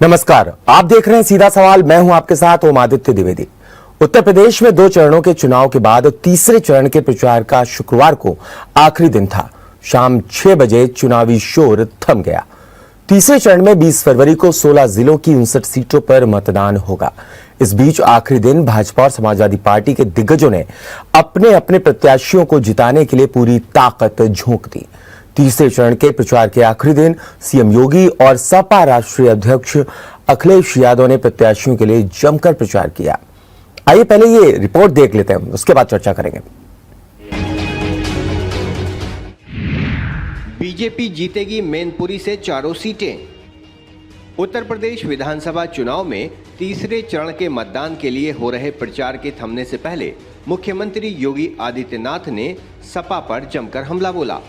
नमस्कार, आप देख रहे हैं सीधा सवाल। मैं हूं आपके साथ ओम आदित्य द्विवेदी। उत्तर प्रदेश में 2 चरणों के चुनाव के बाद तीसरे चरण के प्रचार का शुक्रवार को आखिरी दिन था। शाम 6 बजे चुनावी शोर थम गया। तीसरे चरण में 20 फरवरी को 16 जिलों की 59 सीटों पर मतदान होगा। इस बीच आखिरी दिन भाजपा और समाजवादी पार्टी के दिग्गजों ने अपने अपने प्रत्याशियों को जिताने के लिए पूरी ताकत झोंक दी। तीसरे चरण के प्रचार के आखिरी दिन सीएम योगी और सपा राष्ट्रीय अध्यक्ष अखिलेश यादव ने प्रत्याशियों के लिए जमकर प्रचार किया। आइए पहले ये रिपोर्ट देख लेते हैं, उसके बाद चर्चा करेंगे। बीजेपी जीतेगी मैनपुरी से 4 सीटें। उत्तर प्रदेश विधानसभा चुनाव में तीसरे चरण के मतदान के लिए हो रहे प्रचार के थमने से पहले मुख्यमंत्री योगी आदित्यनाथ ने सपा पर जमकर हमला बोला।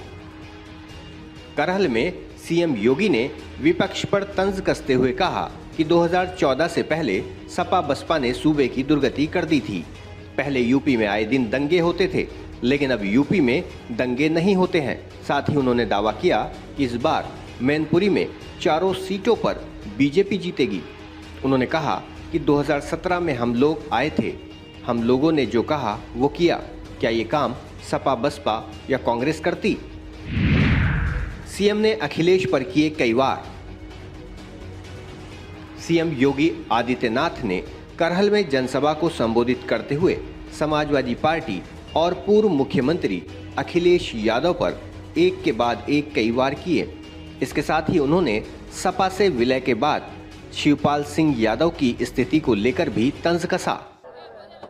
करहल में सीएम योगी ने विपक्ष पर तंज कसते हुए कहा कि 2014 से पहले सपा बसपा ने सूबे की दुर्गति कर दी थी। पहले यूपी में आए दिन दंगे होते थे, लेकिन अब यूपी में दंगे नहीं होते हैं। साथ ही उन्होंने दावा किया कि इस बार मैनपुरी में 4 सीटों पर बीजेपी जीतेगी। उन्होंने कहा कि 2017 में हम लोग आए थे, हम लोगों ने जो कहा वो किया। क्या ये काम सपा बसपा या कांग्रेस करती? सीएम ने अखिलेश पर किए कई वार। सीएम योगी आदित्यनाथ ने करहल में जनसभा को संबोधित करते हुए समाजवादी पार्टी और पूर्व मुख्यमंत्री अखिलेश यादव पर एक के बाद एक कई वार किए। इसके साथ ही उन्होंने सपा से विलय के बाद शिवपाल सिंह यादव की स्थिति को लेकर भी तंज कसा।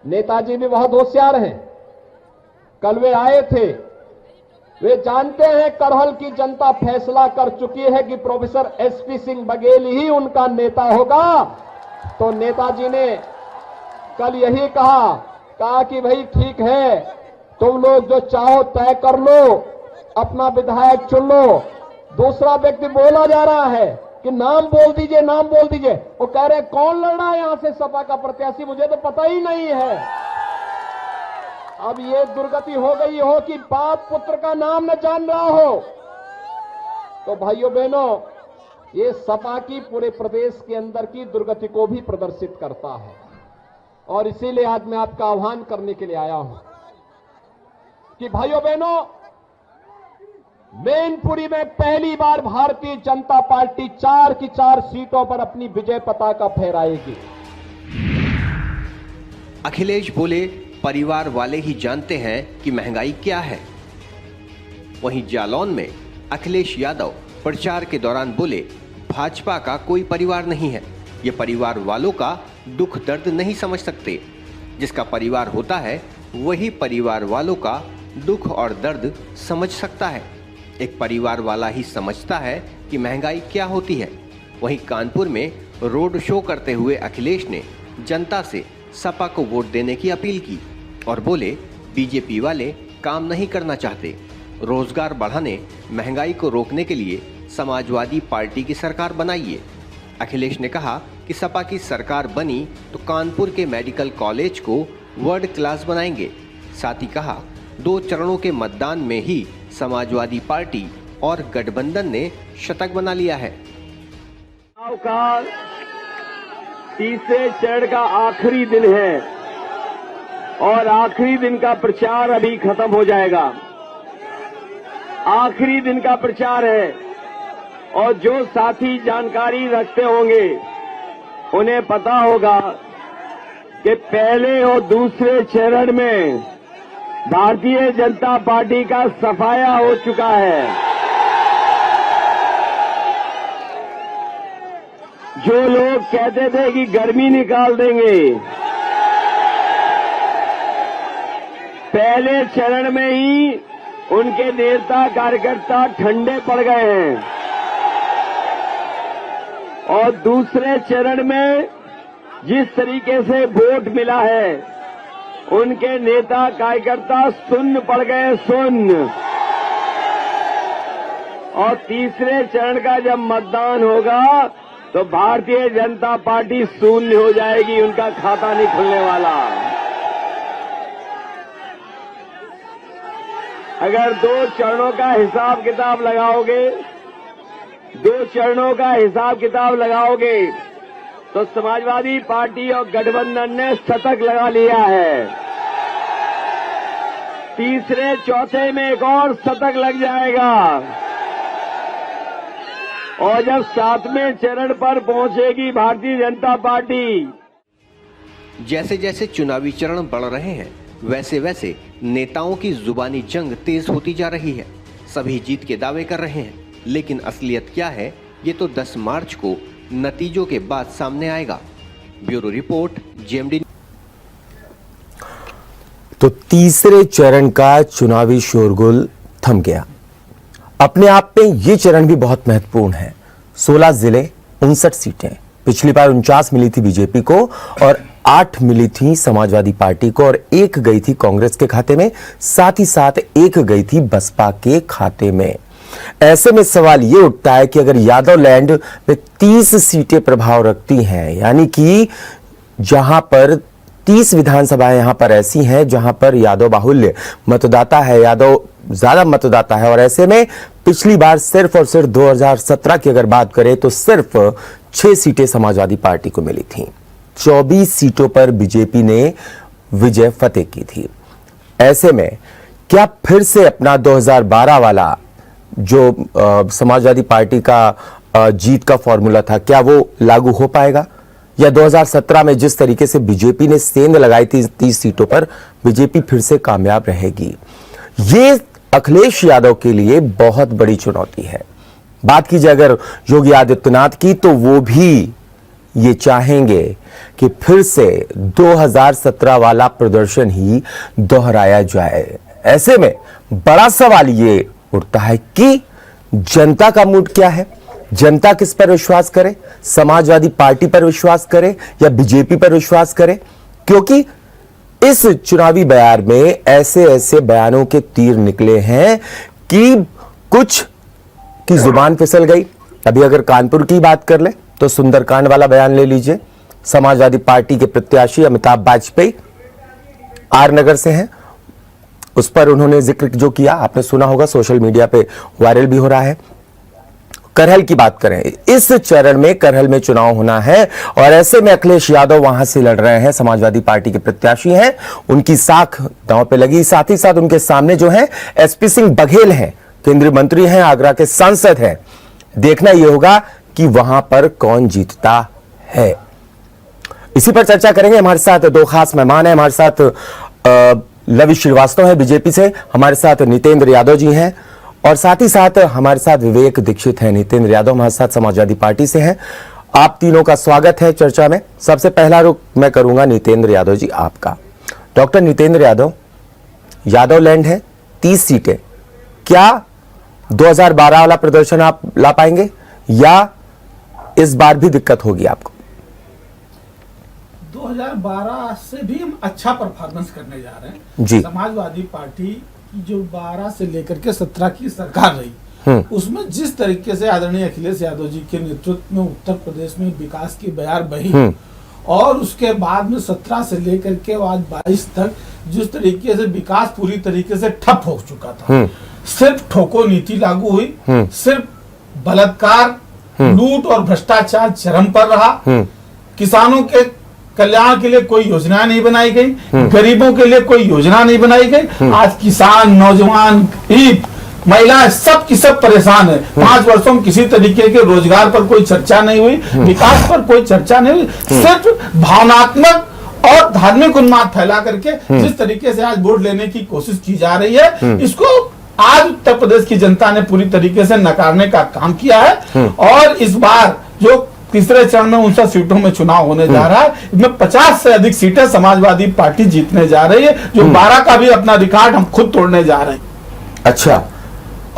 नेताजी भी बहुत होशियार हैं। कल वे आए थे, वे जानते हैं करहल की जनता फैसला कर चुकी है कि प्रोफेसर एसपी सिंह बघेल ही उनका नेता होगा। तो नेताजी ने कल यही कहा कि भाई ठीक है, तुम लोग जो चाहो तय कर लो, अपना विधायक चुन लो। दूसरा व्यक्ति बोला जा रहा है कि नाम बोल दीजिए, नाम बोल दीजिए। वो कह रहे कौन लड़ रहा है यहां से सपा का प्रत्याशी, मुझे तो पता ही नहीं है। अब ये दुर्गति हो गई हो कि बाप पुत्र का नाम न जान रहा हो। तो भाइयों बहनों, ये सपा की पूरे प्रदेश के अंदर की दुर्गति को भी प्रदर्शित करता है। और इसीलिए आज मैं आपका आह्वान करने के लिए आया हूं कि भाइयों बहनों, मैनपुरी में पहली बार भारतीय जनता पार्टी 4 की 4 सीटों पर अपनी विजय पताका फहराएगी। अखिलेश बोले, परिवार वाले ही जानते हैं कि महंगाई क्या है। वहीं जालौन में अखिलेश यादव प्रचार के दौरान बोले, भाजपा का कोई परिवार नहीं है, ये परिवार वालों का दुख दर्द नहीं समझ सकते। जिसका परिवार होता है वही परिवार वालों का दुख और दर्द समझ सकता है। एक परिवार वाला ही समझता है कि महंगाई क्या होती है। वहीं कानपुर में रोड शो करते हुए अखिलेश ने जनता से सपा को वोट देने की अपील की और बोले, बीजेपी वाले काम नहीं करना चाहते। रोजगार बढ़ाने, महंगाई को रोकने के लिए समाजवादी पार्टी की सरकार बनाइए। अखिलेश ने कहा कि सपा की सरकार बनी तो कानपुर के मेडिकल कॉलेज को वर्ल्ड क्लास बनाएंगे। साथ ही कहा, 2 चरणों के मतदान में ही समाजवादी पार्टी और गठबंधन ने शतक बना लिया है। का तीसरे चरण का आखिरी दिन है और आखिरी दिन का प्रचार अभी खत्म हो जाएगा। आखिरी दिन का प्रचार है और जो साथी जानकारी रखते होंगे उन्हें पता होगा कि पहले और दूसरे चरण में भारतीय जनता पार्टी का सफाया हो चुका है। जो लोग कहते थे कि गर्मी निकाल देंगे, पहले चरण में ही उनके नेता कार्यकर्ता ठंडे पड़ गए हैं और दूसरे चरण में जिस तरीके से वोट मिला है, उनके नेता कार्यकर्ता सुन्न पड़ गए, सुन्न। और तीसरे चरण का जब मतदान होगा तो भारतीय जनता पार्टी शून्य हो जाएगी, उनका खाता नहीं खुलने वाला। अगर 2 चरणों का हिसाब किताब लगाओगे, 2 चरणों का हिसाब किताब लगाओगे तो समाजवादी पार्टी और गठबंधन ने शतक लगा लिया है। तीसरे चौथे में एक और शतक लग जाएगा और जब 7वें चरण पर पहुंचेगी भारतीय जनता पार्टी। जैसे जैसे चुनावी चरण बढ़ रहे हैं वैसे वैसे नेताओं की जुबानी जंग तेज होती जा रही है। सभी जीत के दावे कर रहे हैं, लेकिन असलियत क्या है ये तो 10 मार्च को नतीजों के बाद सामने आएगा। Bureau report, JMD. तो तीसरे चरण का चुनावी शोरगुल थम गया। अपने आप में ये चरण भी बहुत महत्वपूर्ण है। 16 जिले, 59 सीटें। पिछली बार 49 मिली थी बीजेपी को और 8 मिली थी समाजवादी पार्टी को और 1 गई थी कांग्रेस के खाते में, साथ ही साथ 1 गई थी बसपा के खाते में। ऐसे में सवाल ये उठता है कि अगर यादव लैंड में 30 सीटें प्रभाव रखती हैं, यानी कि जहां पर 30 विधानसभाएं यहां पर ऐसी हैं जहां पर यादव बाहुल्य मतदाता है, यादव ज्यादा मतदाता है, और ऐसे में पिछली बार सिर्फ और सिर्फ 2017 की अगर बात करें तो सिर्फ 6 सीटें समाजवादी पार्टी को मिली थी। 24 सीटों पर बीजेपी ने विजय फतेह की थी। ऐसे में क्या फिर से अपना 2012 वाला जो समाजवादी पार्टी का जीत का फॉर्मूला था, क्या वो लागू हो पाएगा, या 2017 में जिस तरीके से बीजेपी ने सेंध लगाई थी 30 सीटों पर, बीजेपी फिर से कामयाब रहेगी? ये अखिलेश यादव के लिए बहुत बड़ी चुनौती है। बात कीजिए अगर योगी आदित्यनाथ की, तो वो भी ये चाहेंगे कि फिर से 2017 वाला प्रदर्शन ही दोहराया जाए। ऐसे में बड़ा सवाल ये उठता है कि जनता का मूड क्या है, जनता किस पर विश्वास करे, समाजवादी पार्टी पर विश्वास करे या बीजेपी पर विश्वास करे? क्योंकि इस चुनावी बयान में ऐसे ऐसे बयानों के तीर निकले हैं कि कुछ की जुबान फिसल गई। अभी अगर कानपुर की बात कर ले तो सुंदरकांड वाला बयान ले लीजिए। समाजवादी पार्टी के प्रत्याशी अमिताभ वाजपेयी आर नगर से हैं, उस पर उन्होंने जिक्र जो किया आपने सुना होगा, सोशल मीडिया पे वायरल भी हो रहा है। करहल की बात करें, इस चरण में करहल में चुनाव होना है और ऐसे में अखिलेश यादव वहां से लड़ रहे हैं, समाजवादी पार्टी के प्रत्याशी हैं, उनकी साख दांव पे लगी। साथ ही साथ उनके सामने जो है एसपी सिंह बघेल हैं, केंद्रीय मंत्री हैं, आगरा के सांसद हैं। देखना यह होगा कि वहां पर कौन जीतता है। इसी पर चर्चा करेंगे। हमारे साथ 2 खास मेहमान हैं। हमारे साथ लवी श्रीवास्तव है बीजेपी से, हमारे साथ नितेंद्र यादव जी हैं और साथ ही साथ हमारे साथ विवेक दीक्षित हैं। नितेंद्र यादव हमारे साथ समाजवादी पार्टी से हैं। आप तीनों का स्वागत है चर्चा में। सबसे पहला रुख मैं करूंगा नितेंद्र यादव जी आपका। डॉक्टर नितेंद्र यादव, यादव लैंड है, 30 सीटें, क्या 2012 वाला प्रदर्शन आप ला पाएंगे या इस बार भी दिक्कत होगी आपको? 2012 से भी हम अच्छा परफॉर्मेंस करने जा रहे हैं जी। समाजवादी पार्टी की जो 12 से लेकर के 17 की सरकार रही, उसमें जिस तरीके से आदरणीय अखिलेश यादव जी के नेतृत्व में उत्तर प्रदेश में विकास की बयार बही और उसके बाद में 17 से लेकर के आज 22 तक जिस तरीके से विकास पूरी तरीके से ठप हो चुका था, सिर्फ ठोको नीति लागू हुई, सिर्फ बलात्कार, लूट और भ्रष्टाचार चरम पर रहा, किसानों के कल्याण के लिए कोई योजना नहीं बनाई गई, गरीबों के लिए कोई योजना नहीं बनाई गई। आज किसान, नौजवान, महिलाएं सब की सब परेशान है। 5 वर्षों में किसी तरीके के रोजगार पर कोई चर्चा नहीं हुई, विकास पर कोई चर्चा नहीं हुई, सिर्फ भावनात्मक और धार्मिक उन्माद फैला करके जिस तरीके से आज वोट लेने की कोशिश की जा रही है, इसको आज उत्तर प्रदेश की जनता ने पूरी तरीके से नकारने का काम किया है। और इस बार जो तीसरे चरण में 59 सीटों में चुनाव होने जा रहा है, इसमें 50 से अधिक सीटें समाजवादी पार्टी जीतने जा रही है, जो 12 का भी अपना रिकॉर्ड हम खुद तोड़ने जा रहे हैं। अच्छा,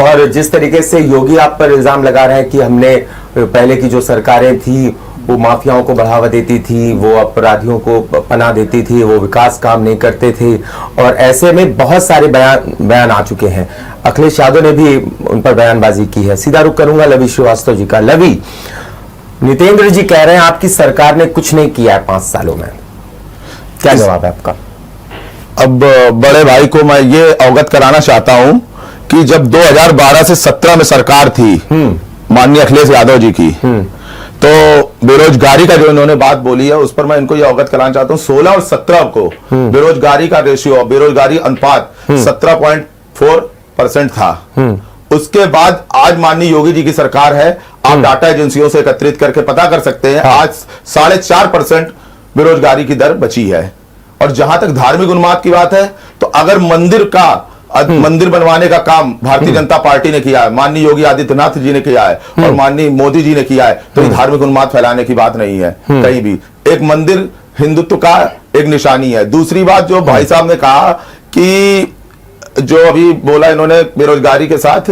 और जिस तरीके से योगी आप पर इल्जाम लगा रहे हैं कि हमने पहले की जो सरकारें थी वो माफियाओं को बढ़ावा देती थी, वो अपराधियों को पनाह देती थी, वो विकास काम नहीं करते थे, और ऐसे में बहुत सारे बयान आ चुके हैं। अखिलेश यादव ने भी उन पर बयानबाजी की है। सीधा रुख करूंगा लवी श्रीवास्तव जी का। लवी, नितेंद्र जी कह रहे हैं आपकी सरकार ने कुछ नहीं किया है 5 सालों में, क्या जवाब है आपका? अब बड़े भाई को मैं ये अवगत कराना चाहता हूं कि जब 2012 से 17 में सरकार थी माननीय अखिलेश यादव जी की, तो बेरोजगारी का जो इन्होंने बात बोली है उस पर मैं इनको ये अवगत कराना चाहता हूँ। 16 और 17 को बेरोजगारी का रेशियो, बेरोजगारी अनुपात 17.4% था। उसके बाद आज माननीय योगी जी की सरकार है, आप डाटा एजेंसियों से एकत्रित करके पता कर सकते हैं, आज 4.5% बेरोजगारी की दर बची है। और जहां तक धार्मिक उन्माद की बात है, तो अगर मंदिर बनवाने का काम भारतीय जनता पार्टी ने किया है, माननीय योगी आदित्यनाथ जी ने किया है और माननीय मोदी जी ने किया है, तो ये धार्मिक उन्माद फैलाने की बात नहीं है कहीं भी। एक मंदिर हिंदुत्व का एक निशानी है। दूसरी बात जो भाई साहब ने कहा कि जो अभी बोला इन्होंने बेरोजगारी के साथ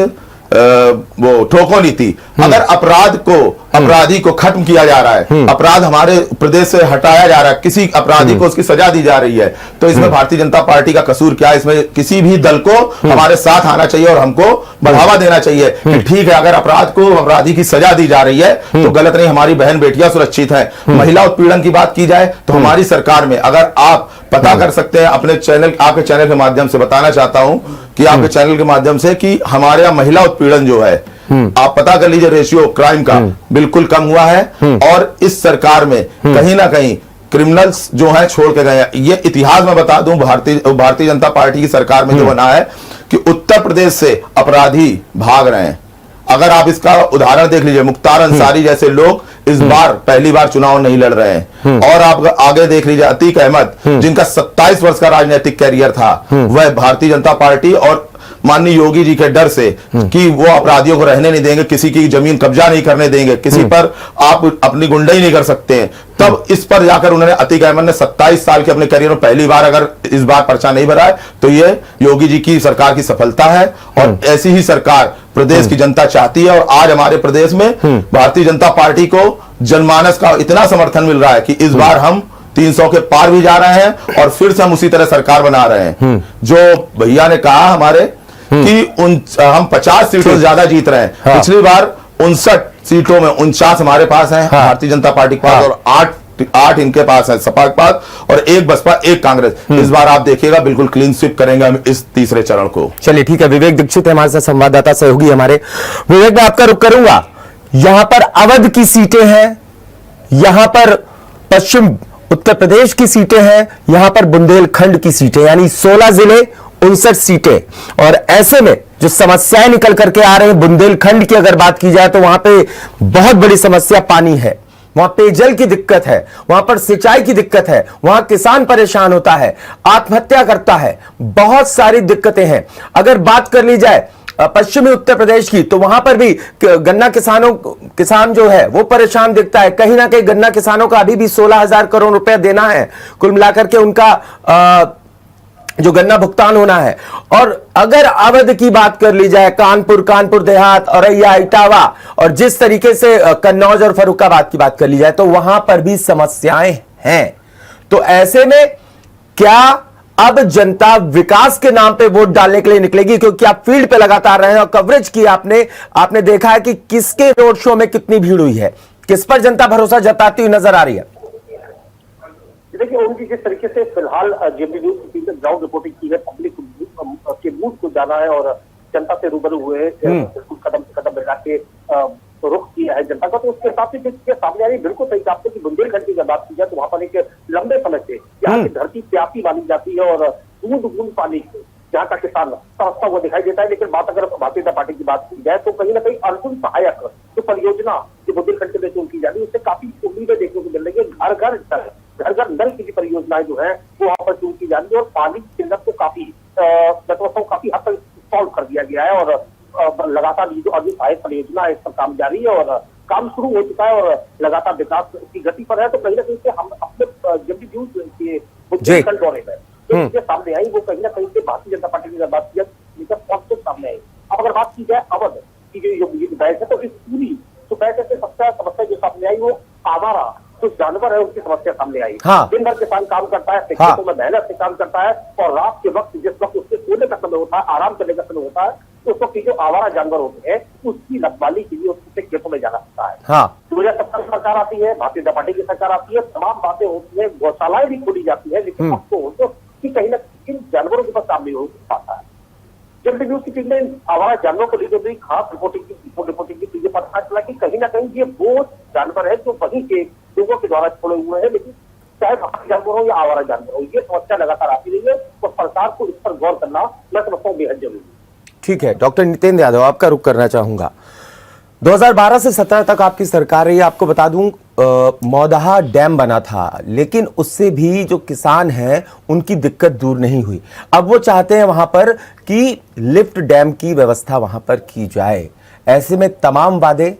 वो ठोको नीति, अगर अपराधी को खत्म किया जा रहा है, अपराध हमारे प्रदेश से हटाया जा रहा है, किसी अपराधी को उसकी सजा दी जा रही है, तो इसमें भारतीय जनता पार्टी का कसूर क्या है? इसमें किसी भी दल को हमारे साथ आना चाहिए और हमको बढ़ावा देना चाहिए कि ठीक है, अगर अपराधी की सजा दी जा रही है तो गलत नहीं, हमारी बहन बेटियां सुरक्षित हैं। महिला उत्पीड़न की बात की जाए तो हमारी सरकार में, अगर आप पता कर सकते हैं अपने चैनल, आपके चैनल के माध्यम से बताना चाहता हूं कि आपके चैनल के माध्यम से कि हमारे यहाँ महिला उत्पीड़न जो है, आप पता कर लीजिए, रेशियो क्राइम का बिल्कुल कम हुआ है। और इस सरकार में कहीं ना कहीं क्रिमिनल्स जो हैं छोड़ के गए हैं। ये इतिहास में बता दूं, भारतीय जनता पार्टी की सरकार में जो बना है कि उत्तर प्रदेश से अपराधी भाग रहे हैं। अगर आप इसका उदाहरण देख लीजिए, मुख्तार अंसारी जैसे लोग इस बार पहली बार चुनाव नहीं लड़ रहे हैं। और आप आगे देख लीजिए, अतीक अहमद जिनका 27 वर्ष का राजनीतिक कैरियर था, वह भारतीय जनता पार्टी और माननीय योगी जी के डर से कि वो अपराधियों को रहने नहीं देंगे, किसी की जमीन कब्जा नहीं करने देंगे, किसी पर आप अपनी गुंडाई नहीं कर सकते हैं, तब इस पर जाकर उन्होंने, अतीक अहमद ने 27 साल के अपने करियर में पहली बार अगर इस बार पर्चा नहीं भरा है, तो ये योगी जी की सरकार की सफलता है। और ऐसी ही सरकार प्रदेश की जनता चाहती है। और आज हमारे प्रदेश में भारतीय जनता पार्टी को जनमानस का इतना समर्थन मिल रहा है कि इस बार हम 300 के पार भी जा रहे हैं और फिर से हम उसी तरह सरकार बना रहे हैं। जो भैया ने कहा हमारे कि हम 50 सीटों से ज्यादा जीत रहे हैं। पिछली बार 59 सीटों में 49 हमारे पास हैं, भारतीय जनता पार्टी के पास, और 8 इनके पास है, सपा के पास, और 1 बसपा 1 कांग्रेस। इस बार आप देखिएगा बिल्कुल क्लीन स्वीप करेंगे हम इस तीसरे चरण को। चलिए ठीक है, विवेक दीक्षित है हमारे साथ, संवाददाता सहयोगी हमारे। विवेक, मैं आपका रुख करूंगा। यहां पर अवध की सीटें हैं, यहां पर पश्चिम उत्तर प्रदेश की सीटें हैं, यहां पर बुंदेलखंड की सीटें, यानी 16 जिले 59 सीटें। और ऐसे में जो समस्याएं निकल करके आ रहे हैं, बुंदेलखंड की अगर बात की जाए तो वहां पे बहुत बड़ी समस्या पानी है, वहां पेयजल की दिक्कत है, वहां पर सिंचाई की दिक्कत है, वहां किसान परेशान होता है, आत्महत्या करता है, बहुत सारी दिक्कतें हैं। अगर बात कर ली जाए पश्चिमी उत्तर प्रदेश की, तो वहां पर भी गन्ना किसान जो है वो परेशान दिखता है। कहीं ना कहीं गन्ना किसानों का अभी भी 16,000 करोड़ रुपए देना है, कुल मिलाकर के उनका जो गन्ना भुगतान होना है। और अगर अवध की बात कर ली जाए, कानपुर देहात, औरैया, इटावा, और जिस तरीके से कन्नौज और फर्रुखाबाद की बात कर ली जाए, तो वहां पर भी समस्याएं हैं। तो ऐसे में क्या अब जनता विकास के नाम पे वोट डालने के लिए निकलेगी? क्योंकि आप फील्ड पे लगातार रहे हैं और कवरेज की आपने देखा है कि किसके रोड शो में कितनी भीड़ हुई है, किस पर जनता भरोसा जताती हुई नजर आ रही है। देखिए, उनकी जिस तरीके से फिलहाल जेपी न्यूज की ग्राउंड रिपोर्टिंग की है, पब्लिक के मूड को जाना है और जनता से रूबरू हुए हैं, बिल्कुल कदम से कदम मिला के रुख किया है जनता का। तो उसके हिसाब से जिसके सामने आ रही, बिल्कुल सही आपसे कि बुंदेलखंड की अगर बात की जाए तो वहां पर एक लंबे समय से यहाँ की धरती प्यासी मानी जाती है और बूंद बूंद पानी यहाँ का किसान तरसता हुआ दिखाई देता है। लेकिन बात अगर भारतीय जनता पार्टी की बात की जाए तो कहीं ना कहीं अर्जुन सहायक जो परियोजना जो बुंदेलखंड के लिए शुरू की जा रही है, उससे काफी उम्मीदें देखने को मिल रही है। घर घर नल की परियोजनाएं जो है वो वहां पर शुरू की जा रही है और पानी की किल्लत को काफी काफी हद तक सॉल्व कर दिया गया है। और लगातार ये जो अर्जुन सहायक परियोजना है इस पर काम जारी है और काम शुरू हो चुका है और लगातार विकास की गति पर है। तो कहीं ना कहीं से हम अपने जब भी न्यूज के बुंदेलखंड दौरे में जो सामने आई, वो कहीं ना कहीं से भारतीय जनता पार्टी की बात की पॉजिटिव सामने आई। अब अगर बात की जाए अवध की जो बहस है, तो इस पूरी तो बहस से सबसे समस्या जो सामने आई वो आवारा जो जानवर है उसकी समस्या सामने आई। दिन भर किसान काम करता है, खेतों में मेहनत से काम करता है और रात के वक्त जिस वक्त उसके सोने का समय होता है, आराम करने का समय होता है, तो उस वक्त जो आवारा जानवर होते हैं उसकी रखवाली के लिए उसके खेतों में जाना पड़ता है। 2017 की सरकार आती है, भारतीय जनता पार्टी की सरकार आती है, तमाम बातें होती है, गौशालाएं भी खोली जाती है, लेकिन अब तो कि कहीं ना कहीं इन जानवरों के पास काम नहीं हो पाता है। जेबीटी न्यूज की टीम ने आवारा जानवरों को लेकर भी खास रिपोर्टिंग की तो ये पता चला कि कहीं ना कहीं ये वो जानवर है जो वहीं के लोगों के द्वारा छोड़े हुए हैं, लेकिन चाहे बाहरी जानवर हो या आवारा जानवर हो, ये समस्या लगातार आती रही है और सरकार को इस पर गौर करना मैं समझता हूँ बेहद जरूरी है। ठीक है, डॉक्टर नितेंद्र यादव आपका रुख करना चाहूंगा। 2012 से 17 तक आपकी सरकार रही। आपको बता दूं मौदहा डैम बना था, लेकिन उससे भी जो किसान हैं उनकी दिक्कत दूर नहीं हुई। अब वो चाहते हैं वहां पर कि लिफ्ट डैम की व्यवस्था वहां पर की जाए। ऐसे में तमाम वादे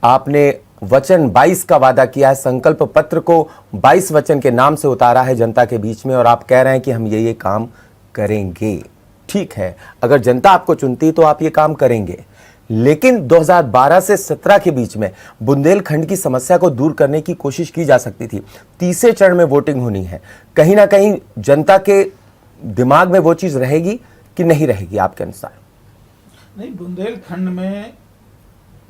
आपने वचन 22 का वादा किया है, संकल्प पत्र को 22 वचन के नाम से उतारा है जनता के बीच में, और आप कह रहे हैं कि हम ये काम करेंगे। ठीक है, अगर जनता आपको चुनती तो आप ये काम करेंगे, लेकिन 2012 से 17 के बीच में बुंदेलखंड की समस्या को दूर करने की कोशिश की जा सकती थी। तीसरे चरण में वोटिंग होनी है, कहीं ना कहीं जनता के दिमाग में वो चीज रहेगी कि नहीं रहेगी आपके अनुसार? नहीं, बुंदेलखंड में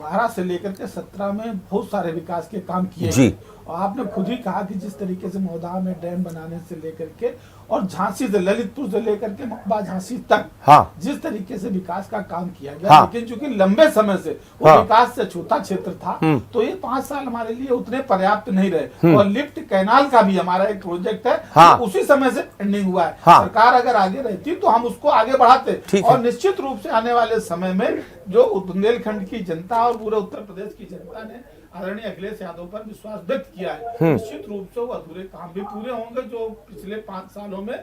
12 से लेकर के 17 में बहुत सारे विकास के काम किए जी। और आपने खुद ही कहा कि जिस तरीके से मौदा में डैम बनाने से लेकर के और झांसी से, ललितपुर से लेकर के मकबा झांसी तक, हाँ, जिस तरीके से विकास का काम किया गया, हाँ, लेकिन चूंकि लंबे समय से वो हाँ, विकास से छोटा क्षेत्र था, तो ये 5 साल हमारे लिए उतने पर्याप्त नहीं रहे। और लिफ्ट कैनाल का भी हमारा एक प्रोजेक्ट है, हाँ, तो उसी समय से पेंडिंग हुआ है। हाँ, सरकार अगर आगे रहती तो हम उसको आगे बढ़ाते, और निश्चित रूप से आने वाले समय में जो बुंदेलखंड की जनता और पूरे उत्तर प्रदेश की जनता ने आदरणीय अखिलेश यादव पर विश्वास व्यक्त किया है, निश्चित रूप से वो अधूरे काम भी पूरे होंगे जो पिछले 5 सालों में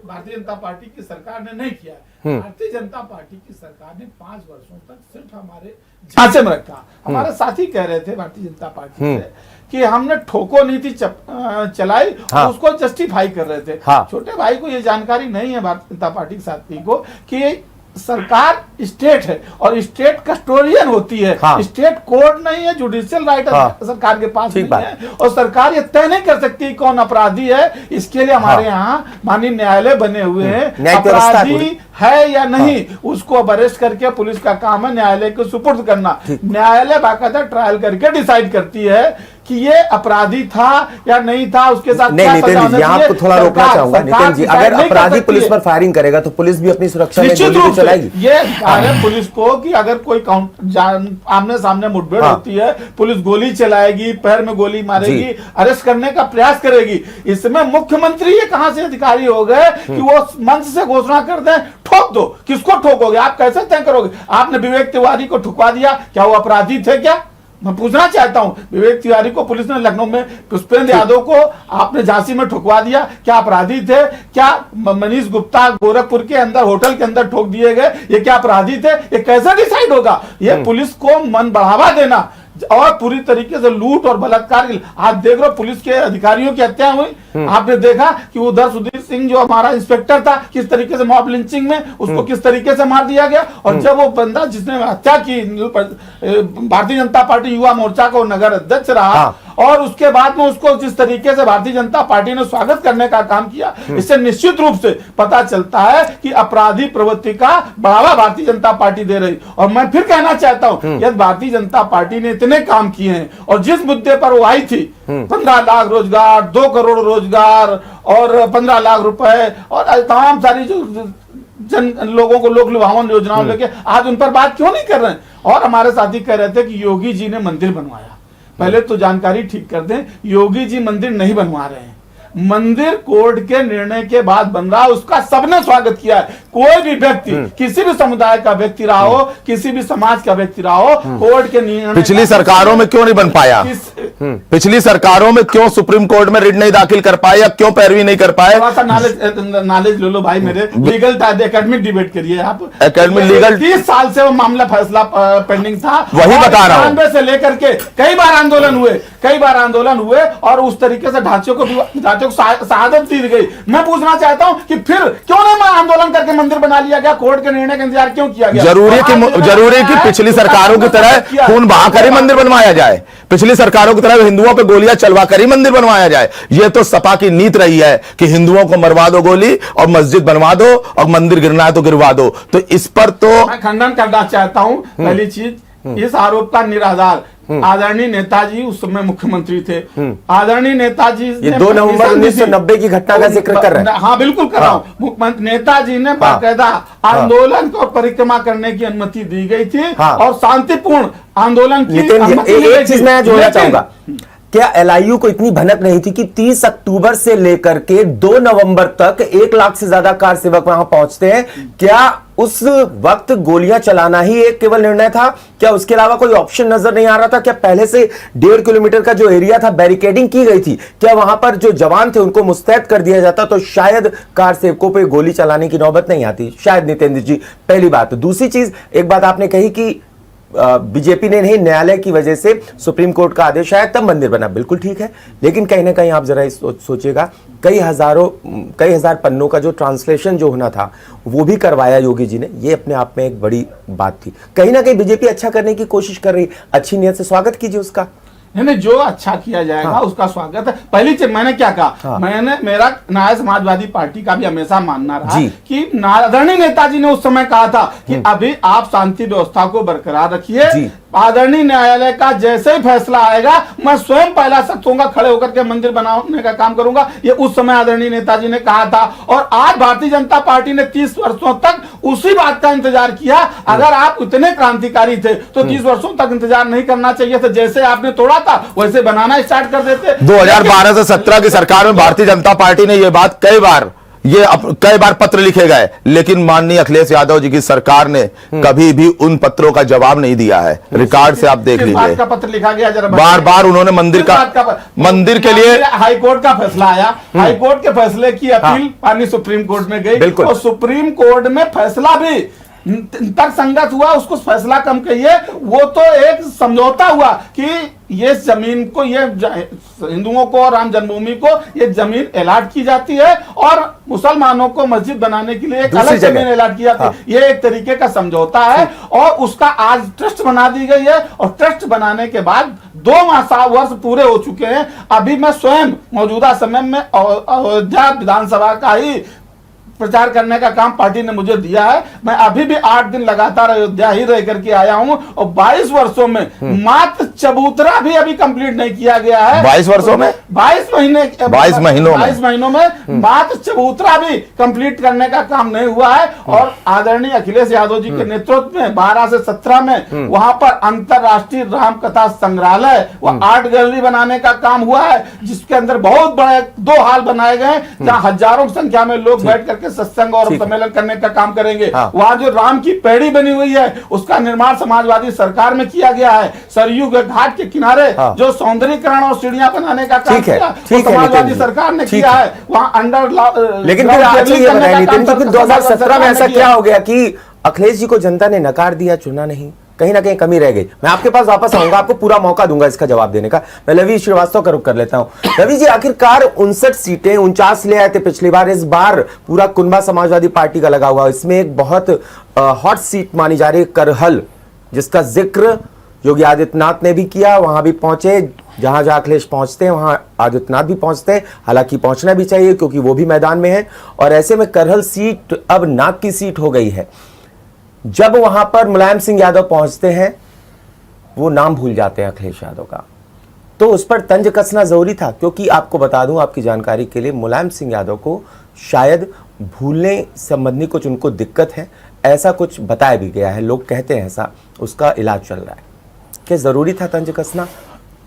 भारतीय जनता पार्टी की सरकार ने नहीं किया है। भारतीय जनता पार्टी की सरकार ने 5 वर्षों तक सिर्फ हमारे झांसे में रखा। हमारे साथी कह रहे थे भारतीय जनता पार्टी से कि हमने ठोको नीति चलाई, हाँ, उसको जस्टिफाई कर रहे थे। हाँ, छोटे भाई को ये जानकारी नहीं है भारतीय जनता पार्टी के साथी को कि सरकार स्टेट है और स्टेट कस्टोडियन होती है। हाँ, स्टेट कोर्ट नहीं है, जुडिशियल राइट सरकार के पास नहीं है, और सरकार ये तय नहीं कर सकती कौन अपराधी है। इसके लिए हमारे यहाँ माननीय न्यायालय बने हुए हैं, अपराधी है या नहीं उसको अरेस्ट करके पुलिस का काम है न्यायालय को सुपुर्द करना। न्यायालय बाकायदा ट्रायल करके डिसाइड करती है कि ये अपराधी था या नहीं था, उसके साथ नहीं, नितिन जी यहाँ आपको थोड़ा रोकना चाहूंगा। नितिन जी, अगर अपराधी पुलिस पर फायरिंग करेगा तो पुलिस भी अपनी सुरक्षा में गोली तो चलाएगी। ये कार्य पुलिस को कि अगर कोई आमने सामने मुठभेड़ होती है, पुलिस गोली चलाएगी, पैर में गोली मारेगी, अरेस्ट करने का प्रयास करेगी। इसमें मुख्यमंत्री ये कहां से अधिकारी हो गए कि वो मंच से घोषणा कर दें ठोक दो? किसको ठोकोगे आप? कैसे तय करोगे? आपने विवेक तिवारी को ठुकवा दिया, क्या वो अपराधी थे? क्या मैं पूछना चाहता हूं, विवेक तिवारी को पुलिस ने लखनऊ में, पुष्पेंद्र यादव को आपने झांसी में ठुकवा दिया, क्या अपराधी थे? क्या मनीष गुप्ता गोरखपुर के अंदर होटल के अंदर ठोक दिए गए, ये क्या अपराधी थे? ये कैसे डिसाइड होगा? ये पुलिस को मन बढ़ावा देना और पूरी तरीके से लूट और बलात्कार। आप देख रहे हो पुलिस के अधिकारियों की हत्या हुई, आपने देखा कि उधर सुधीर सिंह जो हमारा इंस्पेक्टर था, किस तरीके से मॉब लिंचिंग में उसको किस तरीके से मार दिया गया। और जब वो बंदा जिसने हत्या की भारतीय जनता पार्टी युवा मोर्चा का नगर अध्यक्ष रहा, और उसके बाद में उसको जिस तरीके से भारतीय जनता पार्टी ने स्वागत करने का काम किया, इससे निश्चित रूप से पता चलता है कि अपराधी प्रवृत्ति का बढ़ावा भारतीय जनता पार्टी दे रही। और मैं फिर कहना चाहता हूं, यदि भारतीय जनता पार्टी ने इतने काम किए हैं और जिस मुद्दे पर वो आई थी, 15 लाख रोजगार, 2 करोड़ रोजगार और 15 लाख रुपए और तमाम सारी जो जन लोगों को लोक लुभावन योजनाओं लेके, आज उन पर बात क्यों नहीं कर रहे हैं? और हमारे साथी कह रहे थे कि योगी जी ने मंदिर बनवाया। पहले तो जानकारी ठीक कर दें, योगी जी मंदिर नहीं बनवा रहे हैं। मंदिर कोर्ट के निर्णय के बाद बन रहा, उसका सबने स्वागत किया है। कोई भी व्यक्ति, किसी भी समुदाय का व्यक्ति रहा हो, किसी भी समाज का व्यक्ति रहा हो, कोर्ट के निर्णय। पिछली सरकारों में क्यों नहीं बन पाया? पिछली सरकारों में क्यों सुप्रीम कोर्ट में रिट नहीं दाखिल कर पाए या क्यों पैरवी नहीं कर पाए? थोड़ा सा नॉलेज ले लो भाई मेरे। लीगल एकेडमिक डिबेट करिए आप। एकेडमिक लीगल 30 साल से वो मामला फैसला पेंडिंग था, वही बता रहा हूं। से लेकर के कई बार आंदोलन हुए और उस तरीके से ढांचे को शहादत दी गई। मैं पूछना चाहता हूं कि फिर क्यों नहीं आंदोलन करके मंदिर बना लिया गया? कोर्ट के निर्णय का इंतजार क्यों किया गया? जरूरी कि पिछली सरकारों की तरह खून बहाकर ही मंदिर बनवाया जाए? पिछली सरकारों की तरह हिंदुओं पे गोलियां चलवा कर ही मंदिर बनवाया जाए? यह तो सपा की नीति रही है कि हिंदुओं को मरवा दो गोली और मस्जिद बनवा दो और मंदिर गिरना है तो गिरवा दो। तो इस पर तो मैं खंडन करना चाहता हूं। पहली चीज, इस आरोप का निराधार आदरणीय नेताजी उस समय मुख्यमंत्री थे। आदरणीय नेताजी ये 2 नवंबर 1990 की घटना का जिक्र कर रहे हैं। हाँ बिल्कुल कर रहा हूँ। मुख्यमंत्री नेताजी ने बाकायदा आंदोलन को परिक्रमा करने की अनुमति दी गई थी और शांतिपूर्ण आंदोलन की अनुमति दी गई एक चीज मैं जोड़ना चाहूंगा, क्या एलआईयू को इतनी भनक नहीं थी कि 30 अक्टूबर से लेकर के 2 नवंबर तक 1 लाख से ज्यादा कार सेवक वहां पहुंचते हैं? क्या उस वक्त गोलियां चलाना ही एक केवल निर्णय था? क्या उसके अलावा कोई ऑप्शन नजर नहीं आ रहा था? क्या पहले से 1.5 किलोमीटर का जो एरिया था बैरिकेडिंग की गई थी? क्या वहां पर जो जवान थे उनको मुस्तैद कर दिया जाता तो शायद कार सेवकों पे गोली चलाने की नौबत नहीं आती? शायद नितेंद्र जी, पहली बात। दूसरी चीज, एक बात आपने कही कि बीजेपी ने नहीं, न्यायालय की वजह से सुप्रीम कोर्ट का आदेश आया तब मंदिर बना। बिल्कुल ठीक है, लेकिन कहीं ना कहीं आप जरा सोचिएगा, कई हजार पन्नों का जो ट्रांसलेशन जो होना था वो भी करवाया योगी जी ने। ये अपने आप में एक बड़ी बात थी। कहीं ना कहीं बीजेपी अच्छा करने की कोशिश कर रही, अच्छी नियत से स्वागत कीजिए उसका। नहीं, जो अच्छा किया जाएगा उसका स्वागत है। पहली चीज मैंने क्या कहा, मेरा न्याय समाजवादी पार्टी का भी हमेशा मानना रहा कि आदरणीय नेताजी ने उस समय कहा था कि अभी आप शांति व्यवस्था को बरकरार रखिए, आदरणीय न्यायालय का जैसे ही फैसला आएगा मैं स्वयं पहला शख्स होऊंगा, खड़े होकर के मंदिर बनाने का काम करूंगा। ये उस समय आदरणीय नेताजी ने कहा था और आज भारतीय जनता पार्टी ने 30 वर्षों तक उसी बात का इंतजार किया। अगर आप इतने क्रांतिकारी थे तो 30 वर्षों तक इंतजार नहीं करना चाहिए था। जैसे आपने तोड़ा था वैसे बनाना स्टार्ट कर देते। 2012 से 17 की सरकार में भारतीय जनता पार्टी ने यह बात कई बार पत्र लिखे गए, लेकिन माननीय अखिलेश यादव जी की सरकार ने कभी भी उन पत्रों का जवाब नहीं दिया है। रिकॉर्ड से आप देख लीजिए, का पत्र लिखा गया जरा बार बार उन्होंने मंदिर के लिए हाईकोर्ट का फैसला आया, हाईकोर्ट के फैसले की अपील माननीय सुप्रीम कोर्ट में गई और सुप्रीम कोर्ट में फैसला भी तर्कसंगत हुआ। उसको फैसला कम कहिए, वो तो एक समझौता हुआ कि ये जमीन को, ये हिंदुओं को, राम जन्मभूमि को ये जमीन अलॉट की जाती है और मुसलमानों को मस्जिद बनाने के लिए एक अलग जमीन अलॉट की जाती है। ये एक तरीके का समझौता है और उसका आज ट्रस्ट बना दी गई है और ट्रस्ट बनाने के बाद 2 वर्ष पूरे हो चुके हैं। अभी मैं स्वयं मौजूदा समय में अयोध्या विधानसभा का ही प्रचार करने का काम पार्टी ने मुझे दिया है। मैं अभी भी 8 दिन लगातार अयोध्या ही रह करके आया हूं और 22 वर्षों में मात्र चबूतरा भी अभी कंप्लीट नहीं किया गया है। 22 वर्षों में 22 महीनों में मात्र चबूतरा भी कंप्लीट करने का काम नहीं हुआ है। और आदरणीय अखिलेश यादव जी के नेतृत्व में 12 से 17 में वहां पर अंतरराष्ट्रीय राम कथा संग्रहालय व आर्ट गैलरी बनाने का काम हुआ है, जिसके अंदर बहुत बड़े 2 हॉल बनाए गए जहां हजारों की संख्या में लोग बैठ करके सत्संग और सम्मेलन करने का काम करेंगे। वहां जो राम की पेड़ी बनी हुई है उसका निर्माण समाजवादी सरकार में किया गया है। सरयू के घाट के किनारे जो सौंदर्यीकरण और सीढ़ियां बनाने का काम किया वो समाजवादी सरकार ने किया है। वहां अंडर लेकिन फिर 2017 में ऐसा क्या हो गया कि अखिलेश जी को जनता ने नकार दिया, चुना नहीं? कहीं ना कहीं कमी रह गई। मैं आपके पास वापस आऊंगा, आपको पूरा मौका दूंगा इसका जवाब देने का। मैं रवि श्रीवास्तव का रुख कर लेता हूं। रवि जी, आखिरकार 59 सीटें 49 ले आए थे पिछली बार, इस बार पूरा कुनबा समाजवादी पार्टी का लगा हुआ। इसमें एक बहुत हॉट सीट मानी जा रही है करहल, जिसका जिक्र योगी आदित्यनाथ ने भी किया। वहां भी पहुंचे, जहां जहां अखिलेश पहुंचते हैं वहां आदित्यनाथ भी पहुंचते हैं। हालांकि पहुंचना भी चाहिए क्योंकि वो भी मैदान में है। और ऐसे में करहल सीट अब नाक की सीट हो गई है। जब वहां पर मुलायम सिंह यादव पहुंचते हैं वो नाम भूल जाते हैं अखिलेश यादव का, तो उस पर तंज कसना जरूरी था। क्योंकि आपको बता दूं, आपकी जानकारी के लिए, मुलायम सिंह यादव को शायद भूलने संबंधी कुछ उनको दिक्कत है, ऐसा कुछ बताया भी गया है। लोग कहते हैं ऐसा, उसका इलाज चल रहा है। क्या जरूरी था तंज कसना?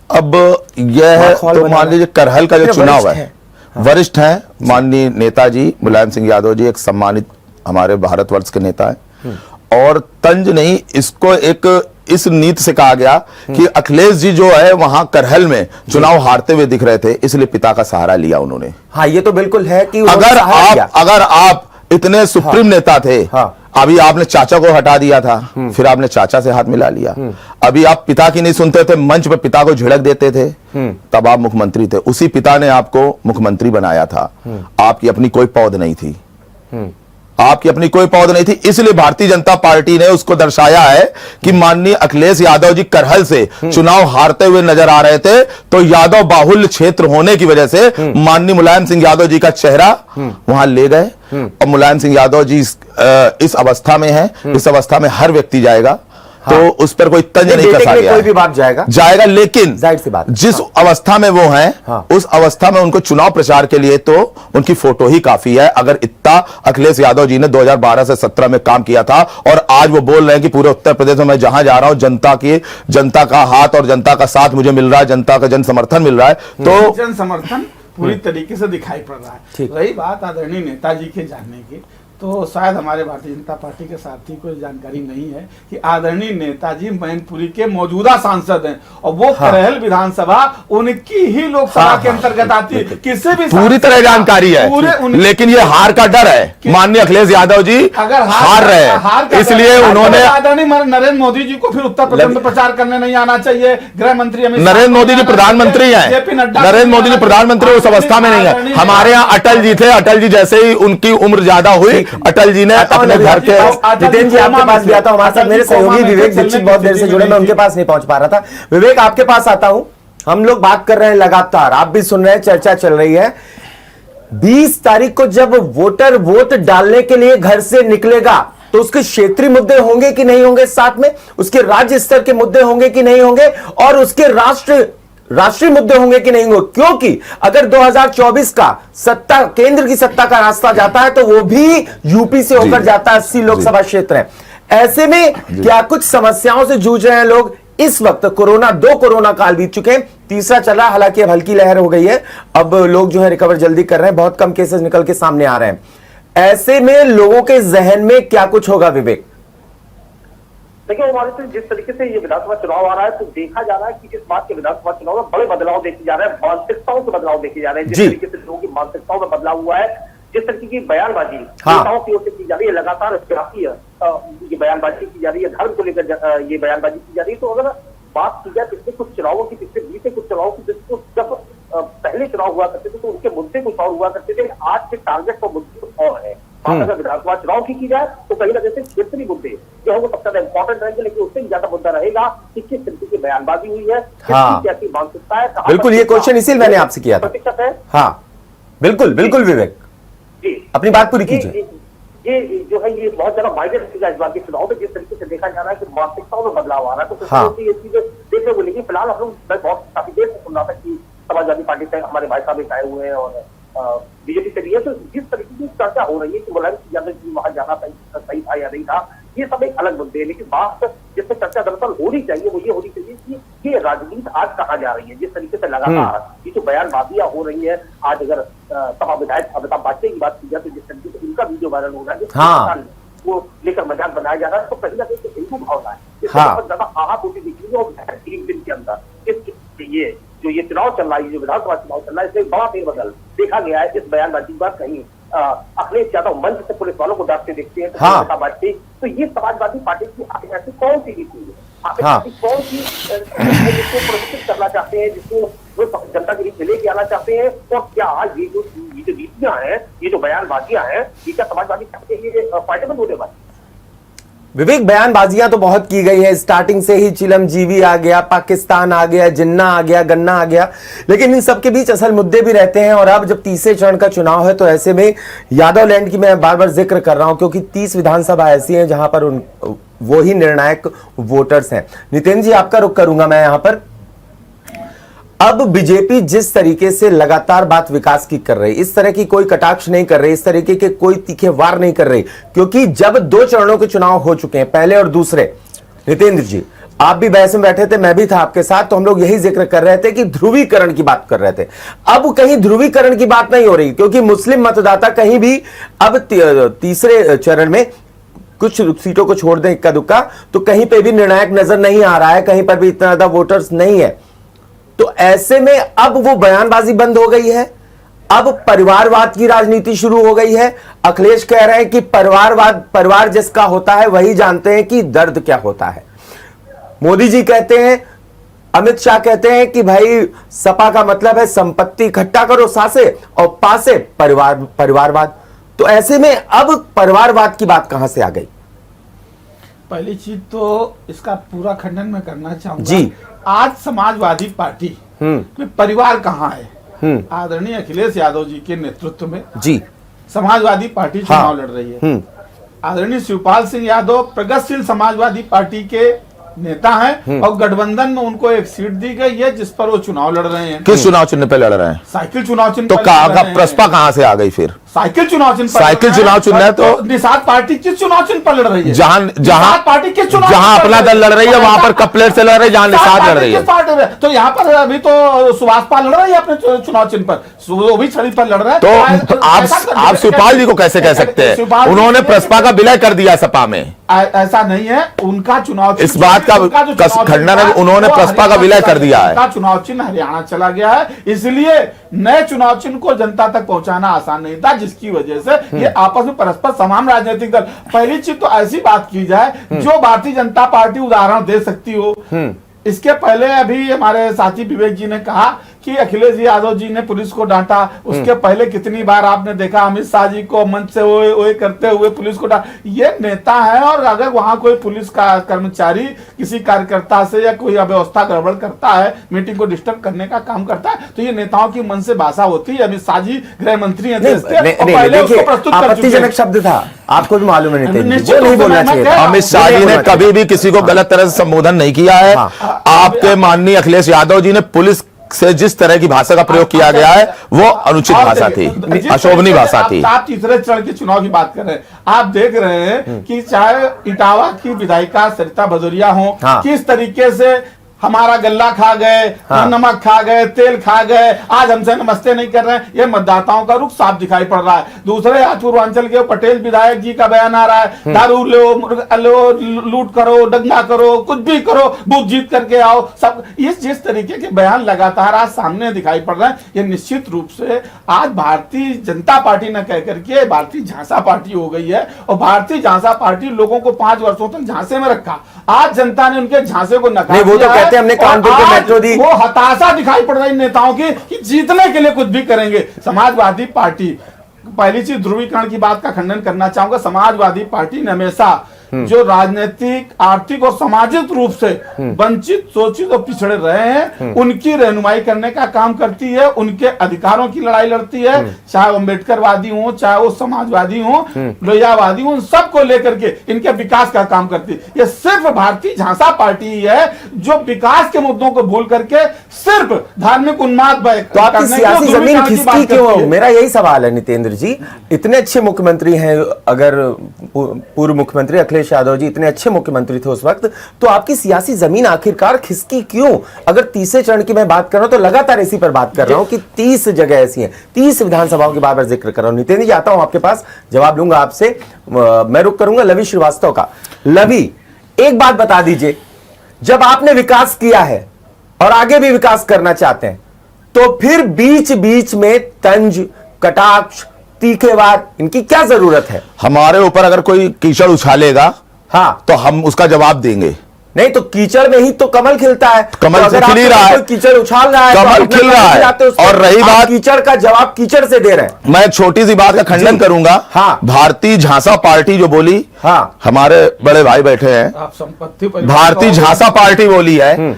अब यह है तो मान लीजिए करहल का जो चुनाव है, वरिष्ठ हैं माननीय नेताजी मुलायम सिंह यादव जी, एक सम्मानित हमारे भारतवर्ष के नेता है। और तंज नहीं, इसको एक इस नीति से कहा गया कि अखिलेश जी जो है वहां करहल में चुनाव हारते हुए दिख रहे थे, इसलिए पिता का सहारा लिया उन्होंने। हाँ, ये तो बिल्कुल है कि अगर आप इतने सुप्रीम नेता थे, अभी आपने चाचा को हटा दिया था, फिर आपने चाचा से हाथ मिला लिया। अभी आप पिता की नहीं सुनते थे, मंच पे पिता को झिड़क देते थे, तब आप मुख्यमंत्री थे। उसी पिता ने आपको मुख्यमंत्री बनाया था। आपकी अपनी कोई पौध नहीं थी, आपकी अपनी कोई पौध नहीं थी। इसलिए भारतीय जनता पार्टी ने उसको दर्शाया है कि माननीय अखिलेश यादव जी करहल से चुनाव हारते हुए नजर आ रहे थे, तो यादव बाहुल्य क्षेत्र होने की वजह से माननीय मुलायम सिंह यादव जी का चेहरा वहां ले गए। और मुलायम सिंह यादव जी इस अवस्था में है, इस अवस्था में हर व्यक्ति जाएगा। तो उस पर कोई तंज नहीं बेटे कसा के लिए गया कोई है। भी बाप जाएगा, लेकिन जाहिर सी बात। जिस अवस्था में वो हैं, हाँ। उस अवस्था में उनको चुनाव प्रचार के लिए तो उनकी फोटो ही काफी है। अगर इतना अखिलेश यादव जी ने 2012 से 17 में काम किया था और आज वो बोल रहे हैं कि पूरे उत्तर प्रदेश में मैं जहां जा रहा हूं जनता का हाथ और जनता का साथ मुझे मिल रहा है, जनता का जन समर्थन मिल रहा है, तो जन समर्थन पूरी तरीके से दिखाई पड़ रहा है। ठीक। रही बात आदरणीय नेताजी के जानने की, तो शायद हमारे भारतीय जनता पार्टी के साथी को जानकारी नहीं है कि आदरणीय नेताजी मैनपुरी के मौजूदा सांसद हैं और वो करहल विधानसभा उनकी ही लोकसभा के अंतर्गत आती है। किसी भी पूरी तरह जानकारी है, लेकिन ये हार का डर है। माननीय अखिलेश यादव जी अगर हार रहे हैं, इसलिए उन्होंने आदरणीय नरेंद्र मोदी जी को फिर उत्तर प्रदेश में प्रचार करने नहीं आना चाहिए। गृह मंत्री अमित शाह नरेंद्र मोदी जी प्रधानमंत्री हैं, जेपी नड्डा नरेंद्र मोदी जी प्रधानमंत्री उस अवस्था में नहीं है। हमारे यहाँ अटल जी थे, अटल जी जैसे ही उनकी उम्र ज्यादा हुई, अटल जी ने अपने घर के जितेंद्र जी आपके पास भी आता हूं, हमारे साथ मेरे सहयोगी विवेक दीक्षित बहुत देर से जुड़े, मैं उनके पास नहीं पहुंच पा रहा था। विवेक आपके पास आता हूं, हम लोग बात कर रहे हैं लगातार, आप भी सुन रहे हैं, चर्चा चल रही है। 20 तारीख को जब वोटर वोट डालने के लिए घर से निकलेगा तो उसके क्षेत्रीय मुद्दे होंगे कि नहीं होंगे, साथ में उसके राज्य स्तर के मुद्दे होंगे कि नहीं होंगे, और उसके राष्ट्रीय मुद्दे होंगे कि नहीं होंगे, क्योंकि अगर 2024 का सत्ता, केंद्र की सत्ता का रास्ता जाता है तो वो भी यूपी से होकर जाता है। 80 लोकसभा क्षेत्र है। ऐसे में क्या कुछ समस्याओं से जूझ रहे हैं लोग इस वक्त? दो कोरोना काल बीत चुके हैं, तीसरा चला, हालांकि अब हल्की लहर हो गई है, अब लोग जो है रिकवर जल्दी कर रहे हैं, बहुत कम केसेस निकल के सामने आ रहे हैं। ऐसे में लोगों के जहन में क्या कुछ होगा विवेक? देखिए हमारे से जिस तरीके से ये विधानसभा चुनाव आ रहा है, तो देखा जा रहा है कि इस बात के विधानसभा चुनाव में बड़े बदलाव देखे जा रहे हैं, मानसिकताओं के बदलाव देखे जा रहे हैं। जिस तरीके से लोगों की मानसिकताओं में बदलाव हुआ है, जिस तरीके की बयानबाजी नेताओं की ओर से की जा रही है, लगातार ये बयानबाजी की जा रही है, धर्म को लेकर ये बयानबाजी की जा रही है। तो अगर बात की जाए पिछले कुछ चुनावों की, पिछले बीते कुछ चुनाव की, जिसको जब पहले चुनाव हुआ करते थे तो उनके मुद्दे कुछ और हुआ करते थे, आज के टारगेट और मुद्दे कुछ और है। अगर विधानसभा चुनाव की जाए तो कहीं ना कहीं क्षेत्रीय मुद्दे जो है वो सबसे ज्यादा इंपॉर्टेंट रहेंगे, लेकिन उससे भी ज्यादा मुद्दा रहेगा कि किस तरीके की बयानबाजी हुई है, कैसी मानसिकता है। बिल्कुल, ये क्वेश्चन इसीलिए मैंने आपसे किया था। प्रतिशत है। हाँ बिल्कुल बिल्कुल विवेक जी, अपनी बात पूरी कीजिए। ये जो है ये बहुत ज्यादा मायने रखेगा इस बार के चुनाव में, जिस तरीके से देखा जा रहा है कि मानसिकताओं में बदलाव आ रहा है। तो ये चीजें देखने को मिलेगी। फिलहाल हम लोग बहुत काफी देर से सुन रहा था कि समाजवादी पार्टी से हमारे भाई साहब आए हुए हैं और बीजेपी से भी है, तो जिस तरीके की चर्चा हो रही है कि मुलायम सिंह यादव जी वहां जाना सही था या नहीं था, ये सब एक अलग मुद्दे है। लेकिन बात जिससे चर्चा दरअसल होनी चाहिए वो ये होनी चाहिए कि ये राजनीति आज कहाँ जा रही है। जिस तरीके से लगातार ये जो बयानबाजियां हो रही है, आज अगर सपा विधायक अमिताभ बाजपेयी की बात की जाए तो जिस तरीके से इनका वीडियो वायरल हो रहा है, वो लेकर मजाक बनाया जा रहा है, तो कहीं ना कहीं हिंदू भावना है, इससे बहुत ज्यादा आहत होती दिख रही है। और एक दिन के अंदर ये चुनाव चल रहा है, जो विधानसभा चुनाव चल रहा है, इसमें बड़ा फेरबदल देखा गया है। इस बयानबाजी के बाद कहीं अखिलेश यादव मंच से पुलिस वालों को डांटते देखते हैं, तो ये समाजवादी पार्टी की ऐसी कौन सी नीति है, कौन सी जिसको प्रदर्शित करना चाहते हैं, जिसको जनता के बीच लेके आना चाहते हैं, और क्या ये जो नीतियां हैं, ये जो बयानबाजियां हैं, ये क्या समाजवादी पार्टी के लिए फायदेमंद होने वाली? विवेक, बयानबाजियां तो बहुत की गई है, स्टार्टिंग से ही चिलमजीवी आ गया, पाकिस्तान आ गया, जिन्ना आ गया, गन्ना आ गया, लेकिन इन सब के बीच असल मुद्दे भी रहते हैं। और अब जब तीसरे चरण का चुनाव है तो ऐसे में यादव लैंड की मैं बार बार जिक्र कर रहा हूं, क्योंकि 30 विधानसभा ऐसी हैं जहां पर वो ही निर्णायक वोटर्स हैं। नितिन जी, आपका रुख करूंगा मैं यहां पर। अब बीजेपी जिस तरीके से लगातार बात विकास की कर रही, इस तरह की कोई कटाक्ष नहीं कर रही, इस तरीके के कोई तीखे वार नहीं कर रही, क्योंकि जब 2 चरणों के चुनाव हो चुके हैं, पहले और दूसरे, नितेंद्र जी आप भी बहस में बैठे थे, मैं भी था आपके साथ, तो हम लोग यही जिक्र कर रहे थे कि ध्रुवीकरण की बात कर रहे थे। अब कहीं ध्रुवीकरण की बात नहीं हो रही, क्योंकि मुस्लिम मतदाता कहीं भी अब तीसरे चरण में कुछ सीटों को छोड़ दें इक्का दुक्का, तो कहीं पे भी निर्णायक नजर नहीं आ रहा है, कहीं पर भी इतना ज्यादा वोटर्स नहीं है। तो ऐसे में अब वो बयानबाजी बंद हो गई है, अब परिवारवाद की राजनीति शुरू हो गई है। अखिलेश कह रहे हैं कि परिवार जिसका होता है वही जानते हैं कि दर्द क्या होता है। मोदी जी कहते हैं, अमित शाह कहते हैं कि भाई सपा का मतलब है संपत्ति इकट्ठा करो सासे और पासे परिवारवाद। तो ऐसे में अब परिवारवाद की बात कहां से आ गई? पहली चीज तो इसका पूरा खंडन मैं करना चाहूंगा जी। आज समाजवादी पार्टी में परिवार कहाँ है? आदरणीय अखिलेश यादव जी के नेतृत्व में जी समाजवादी पार्टी चुनाव लड़ रही है। आदरणीय शिवपाल सिंह यादव प्रगतिशील समाजवादी पार्टी के नेता हैं और गठबंधन में उनको एक सीट दी गई है जिस पर वो चुनाव लड़ रहे हैं। किस चुनाव चिन्ह पे लड़ रहे हैं? साइकिल चुनाव चिन्ह तो पर कहा लड़ रहे हैं। प्रस्पा कहां से आ गई फिर? साइकिल चुनाव चिन्ह पर साइकिल लड़ रहे हैं। चुनाव चिन्ह है तो निषाद पार्टी किस चुनाव चिन्ह पर लड़ रही है? जहां निषाद पार्टी किस चुनाव जहां चिन्ह पर अपना दल लड़ रही है वहां पर कप प्लेट से लड़ रही है, जहां निषाद लड़ रही है। किस पार्टी में? तो यहाँ पर अभी तो सुभाष पाल लड़ रही है अपने चुनाव चिन्ह पर, वो भी छड़ी पर लड़ रहा है। तो आप शिवपाल जी को कैसे कह सकते हैं? उन्होंने प्रस्पा का विलय कर दिया सपा में। ऐसा नहीं है, उनका चुनाव इस बात का खंडन है, उन्होंने प्रस्पा का विलय कर दिया है। उनका चुनाव चिन्ह हरियाणा चला गया है, इसलिए नए चुनाव चिन्ह को जनता तक पहुंचाना आसान नहीं था, जिसकी वजह से ये आपस में परस्पर समान राजनीतिक दल। पहली चीज तो ऐसी बात की जाए जो भारतीय जनता पार्टी उदाहरण दे सकती हो। इसके पहले अभी हमारे साथी विवेक जी ने कहा कि अखिलेश यादव जी ने पुलिस को डांटा। उसके पहले कितनी बार आपने देखा अमित शाह जी को मंच से ओए करते हुए पुलिस को डांटा। ये नेता है, और अगर वहां कोई पुलिस का कर्मचारी किसी कार्यकर्ता से या कोई अव्यवस्था गड़बड़ करता है, मीटिंग को डिस्टर्ब करने का काम करता है, तो ये नेताओं की मन से भाषा होती है। अमित शाह जी गृह मंत्री हैं देश के, और पहले उसको प्रस्तुत कर चुके हैं। आपत्तिजनक शब्द था, आपको भी मालूम है नितिन जी, निश्चित वो नहीं रूप से बोलना मैं चाहिए कह था। रहा हूं। अमित शाह जी ने कभी भी किसी को गलत तरह से संबोधन नहीं किया है। आपके माननीय अखिलेश यादव जी ने पुलिस से जिस तरह की भाषा का प्रयोग किया गया है वो अनुचित भाषा थी, अशोभनीय भाषा थी। आप तीसरे चरण के चुनाव की बात कर रहे हैं, आप देख रहे हैं कि चाहे इटावा की विधायिका सरिता भदौरिया हो, किस तरीके से हमारा गल्ला खा गए, नमक खा गए, तेल खा गए, आज हमसे नमस्ते नहीं कर रहे हैं। ये मतदाताओं का रुख साफ दिखाई पड़ रहा है। दूसरे आज पूर्वांचल के पटेल विधायक जी का बयान आ रहा है, दारू लो, लूट करो, दंगा करो, कुछ भी करो, बूथ जीत करके आओ। सब इस जिस तरीके के बयान लगातार आज सामने दिखाई पड़ रहे हैं, ये निश्चित रूप से आज भारतीय जनता पार्टी न कह करके भारतीय झांसा पार्टी हो गई है। और भारतीय झांसा पार्टी लोगों को 5 वर्षों तक झांसे में रखा, आज जनता ने उनके झांसे को नकार दिया। हमने कानपुर के मेट्रो दी, वो हताशा दिखाई पड़ रही नेताओं की कि जीतने के लिए कुछ भी करेंगे। समाजवादी पार्टी, पहली चीज ध्रुवीकरण की बात का खंडन करना चाहूंगा। समाजवादी पार्टी ने हमेशा जो राजनीतिक, आर्थिक और सामाजिक रूप से वंचित, शोषित और पिछड़े रहे हैं, उनकी रहनुमाई करने का काम करती है, उनके अधिकारों की लड़ाई लड़ती है। चाहे वो अम्बेडकरवादी हो, चाहे वो समाजवादी हो, लोहियावादी हो, उन सबको लेकर के इनके विकास का काम करती है। ये सिर्फ भारतीय झांसा पार्टी है जो विकास के मुद्दों को भूल करके सिर्फ धार्मिक उन्माद तो आपकी सियासी जमीन खिसकी क्यों? मेरा यही सवाल है नितेंद्र जी, इतने अच्छे मुख्यमंत्री हैं, अगर पूर्व मुख्यमंत्री अखिलेश यादव जी इतने अच्छे मुख्यमंत्री थे उस वक्त, तो आपकी सियासी जमीन आखिरकार खिसकी क्यों? अगर तीसरे चरण की मैं बात कर रहा हूं तो लगातार इसी पर बात कर रहा हूं कि 30 जगह ऐसी हैं, 30 विधानसभाओं की बार-बार जिक्र कर रहा हूं। नितेंद्र जी, आता हूं आपके पास, जवाब लूंगा आपसे। मैं रुक करूंगा लवी श्रीवास्तव का। लवी, एक बात बता दीजिए, जब आपने विकास किया है और आगे भी विकास करना चाहते हैं, तो फिर बीच बीच में तंज, कटाक्ष, तीखेवाद, इनकी क्या जरूरत है? हमारे ऊपर अगर कोई कीचड़ उछालेगा तो हम उसका जवाब देंगे। नहीं तो कीचड़ में ही तो कमल खिलता है। कमल तो से खिल ही रहा है, कीचड़ उछाल रहा है, कमल खिल रहा है। और रही बात, कीचड़ का जवाब कीचड़ से दे रहे हैं। मैं छोटी सी बात का खंडन करूंगा। भारतीय झांसा पार्टी जो बोली, हमारे बड़े भाई बैठे हैं, भारतीय झांसा पार्टी बोली है,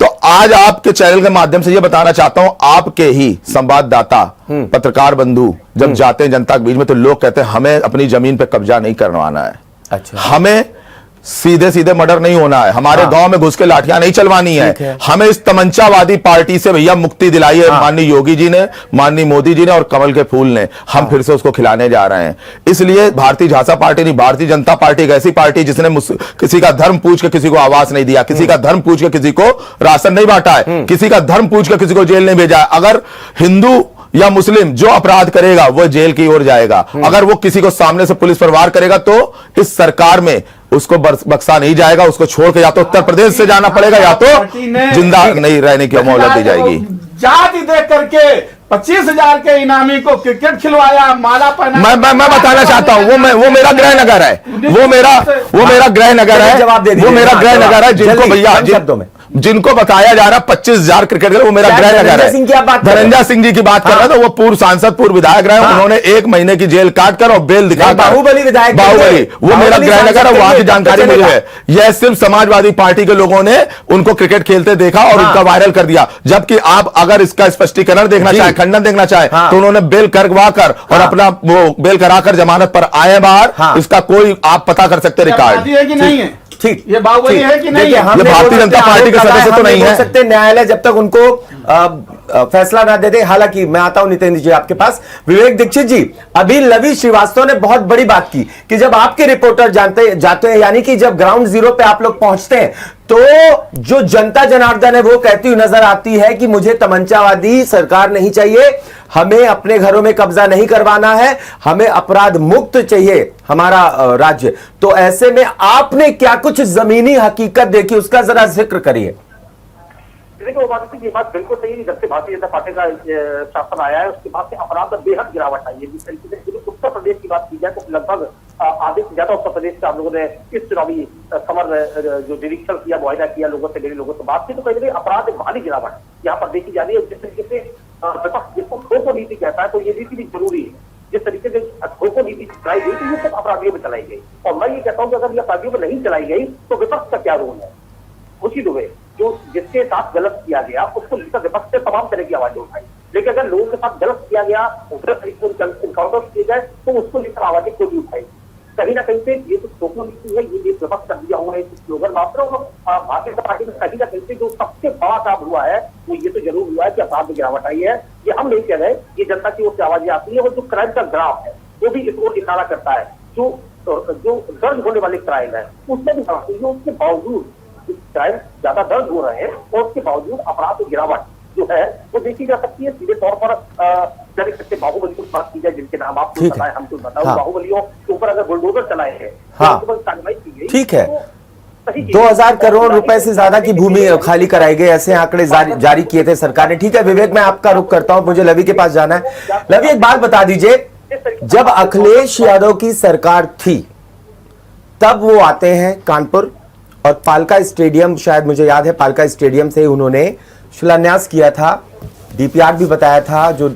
तो आज आपके चैनल के माध्यम से यह बताना चाहता हूं, आपके ही संवाददाता, पत्रकार बंधु जब जाते हैं जनता के बीच में, तो लोग कहते हैं हमें अपनी जमीन पे कब्जा नहीं करवाना है। अच्छा। हमें सीधे सीधे मर्डर नहीं होना है, हमारे गांव में घुस के लाठियां नहीं चलवानी है। हमें इस तमंचावादी पार्टी से भैया मुक्ति दिलाई है माननीय योगी जी ने, माननीय मोदी जी ने और कमल के फूल ने। हम फिर से उसको खिलाने जा रहे हैं। इसलिए भारतीय झांसा पार्टी नहीं, भारतीय जनता पार्टी एक ऐसी पार्टी जिसने किसी का धर्म पूछ के किसी को आवास नहीं दिया, किसी का धर्म पूछ के किसी को राशन नहीं बांटा है, किसी का धर्म पूछ के किसी को जेल नहीं भेजा है। अगर हिंदू या मुस्लिम जो अपराध करेगा वो जेल की ओर जाएगा। अगर वो किसी को सामने से पुलिस पर वार करेगा तो इस सरकार में उसको बख्शा नहीं जाएगा, उसको छोड़ के या तो उत्तर प्रदेश से जाना पड़ेगा या तो जिंदा नहीं रहने की मोहलत दी जाएगी। जाति देख करके 25,000 के इनामी को क्रिकेट खिलवाया, माला पहना। मैं बताना चाहता हूं, वो मेरा गृह नगर है, वो मेरा गृह नगर है, वो मेरा गृह नगर है, जिनको भैया जिनको बताया जा रहा 25,000 क्रिकेट वो मेरा क्या गृह नगर धनंजय है। सिंह की आप बात कर रहे हैं? धनंजय सिंह जी की बात कर रहा था, वो पूर्व सांसद पूर्व विधायक रहे, उन्होंने 1 महीने की जेल काटकर और बेल दिखाकर बाहुबली विधायक बाहुबली वो मेरा गृह नगर है, वहां की जानकारी मुझे है। यह सिर्फ समाजवादी पार्टी के लोगों ने उनको क्रिकेट खेलते देखा और उनका वायरल कर दिया, जबकि आप अगर इसका स्पष्टीकरण देखना चाहे, खंडन देखना चाहे, तो उन्होंने बेल करवा कर और अपना वो बेल कराकर जमानत पर आए बाहर। इसका कोई आप पता कर सकते रिकॉर्ड है कि नहीं है? ठीक, ये बाहुबली है कि नहीं देखिए, है? हम ये नहीं भारतीय बोल जनता सकते, पार्टी के आरोप सदस्य लगाए, तो हम नहीं बोल है। सकते न्यायालय जब तक उनको फैसला ना दे दे। हालांकि मैं आता हूं नितेंद्र जी आपके पास। विवेक दीक्षित जी, अभी लवी श्रीवास्तव ने बहुत बड़ी बात की कि जब आपके रिपोर्टर जाते हैं, यानी कि जब ग्राउंड जीरो पे आप लोग पहुंचते हैं, तो जो जनता जनार्दन है वो कहती हुई नजर आती है कि मुझे तमंचावादी सरकार नहीं चाहिए, हमें अपने घरों में कब्जा नहीं करवाना है, हमें अपराध मुक्त चाहिए हमारा राज्य। तो ऐसे में आपने क्या कुछ जमीनी हकीकत देखी, उसका जरा जिक्र करिए। देखिए, वो बात ये बात बिल्कुल सही है। जब से भारतीय जनता पार्टी का शासन आया है, उसके बाद से अपराध में बेहद गिरावट आई है। जिस तरीके से उत्तर प्रदेश की बात की जाए तो लगभग आधे से ज्यादा उत्तर प्रदेश का हम लोगों ने इस चुनावी समर जो निरीक्षण किया, मुआयना किया, लोगों से मेरे लोगों से बात की, तो कहीं ना कहीं अपराध में भारी गिरावट यहाँ पर देखी जा रही है। जिस तरीके से विपक्ष जिसको ठोको नीति कहता है, तो ये नीति भी जरूरी है। जिस तरीके से ठोको नीति चलाई गई, तो ये सब अपराधियों में चलाई गई। और मैं ये कहता हूँ कि अगर ये अपराधियों में नहीं चलाई गई तो विपक्ष का क्या रोल है? खुशी दुबे जो जिसके साथ गलत किया गया उसको लेकर विपक्ष से तमाम तरह की आवाजें उठाई, लेकिन अगर लोगों के साथ गलत किया गया, गलत तरीके से इनकाउंटर किए गए, तो उसको लेकर आवाजें क्यों नहीं उठाई? कहीं ना कहीं से ये तो ठोको नीति है, ये विपक्ष कर दिया हुआ है स्लोगन मात्र। भारतीय जनता पार्टी में कहीं ना कहीं से जो सबसे बड़ा काम हुआ है वो ये तो जरूर हुआ है कि अपराध में गिरावट आई है। ये हम नहीं कह रहे, ये जनता की ओर से आवाजें आती है। और जो क्राइम का ग्राफ है वो भी इस ओर इशारा करता है। जो दर्ज होने वाले क्राइम है उसमें भी उसके बावजूद क्राइम ज्यादा दर्ज हो रहे हैं और उसके बावजूद अपराध में गिरावट जो है वो देखी जा सकती है। सीधे तौर पर सकते बाहुबली की बात की जाए, जिनके नाम आपको बताए, हमको बताओ, बाहुबलियों के ऊपर अगर बुलडोजर चलाए हैं, कार्रवाई की गई, ठीक है। तो 2000 करोड़ रुपए से ज्यादा की भूमि खाली कराई गई, ऐसे आंकड़े जारी किए थे सरकार ने। ठीक है विवेक, मैं आपका रुख करता हूं, मुझे लवी के पास जाना है। लवी, एक बात बता दीजिए, जब अखिलेश यादव की सरकार थी तब वो आते हैं कानपुर और पालका स्टेडियम, शायद मुझे याद है पालका स्टेडियम से उन्होंने शिलान्यास किया था, डीपीआर भी बताया था, जो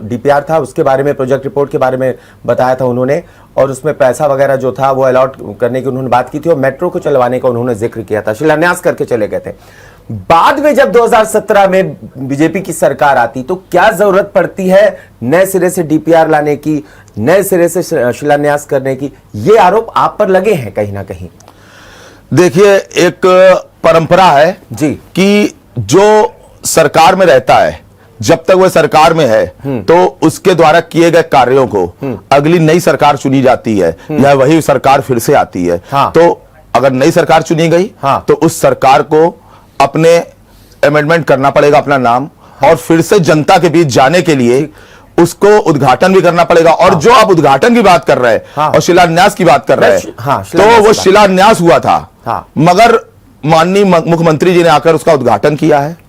डीपीआर था उसके बारे में, प्रोजेक्ट रिपोर्ट के बारे में बताया था उन्होंने, और उसमें पैसा वगैरह जो था वो अलॉट करने की उन्होंने बात की थी और मेट्रो को चलवाने का उन्होंने जिक्र किया था, शिलान्यास करके चले गए थे। बाद में जब 2017 में बीजेपी की सरकार आती तो क्या जरूरत पड़ती है नए सिरे से डीपीआर लाने की, नए सिरे से शिलान्यास करने की? ये आरोप आप पर लगे हैं कहीं ना कहीं। देखिए, एक परंपरा है जी कि जो सरकार में रहता है, जब तक वह सरकार में है तो उसके द्वारा किए गए कार्यों को अगली नई सरकार चुनी जाती है या वही सरकार फिर से आती है। हाँ। तो अगर नई सरकार चुनी गई तो उस सरकार को अपने अमेंडमेंट करना पड़ेगा, अपना नाम, और फिर से जनता के बीच जाने के लिए उसको उद्घाटन भी करना पड़ेगा। और जो आप उद्घाटन की बात कर रहे हैं और शिलान्यास की बात कर रहे हैं, तो वो शिलान्यास हुआ था, मगर माननीय मुख्यमंत्री जी ने आकर उसका उद्घाटन किया है।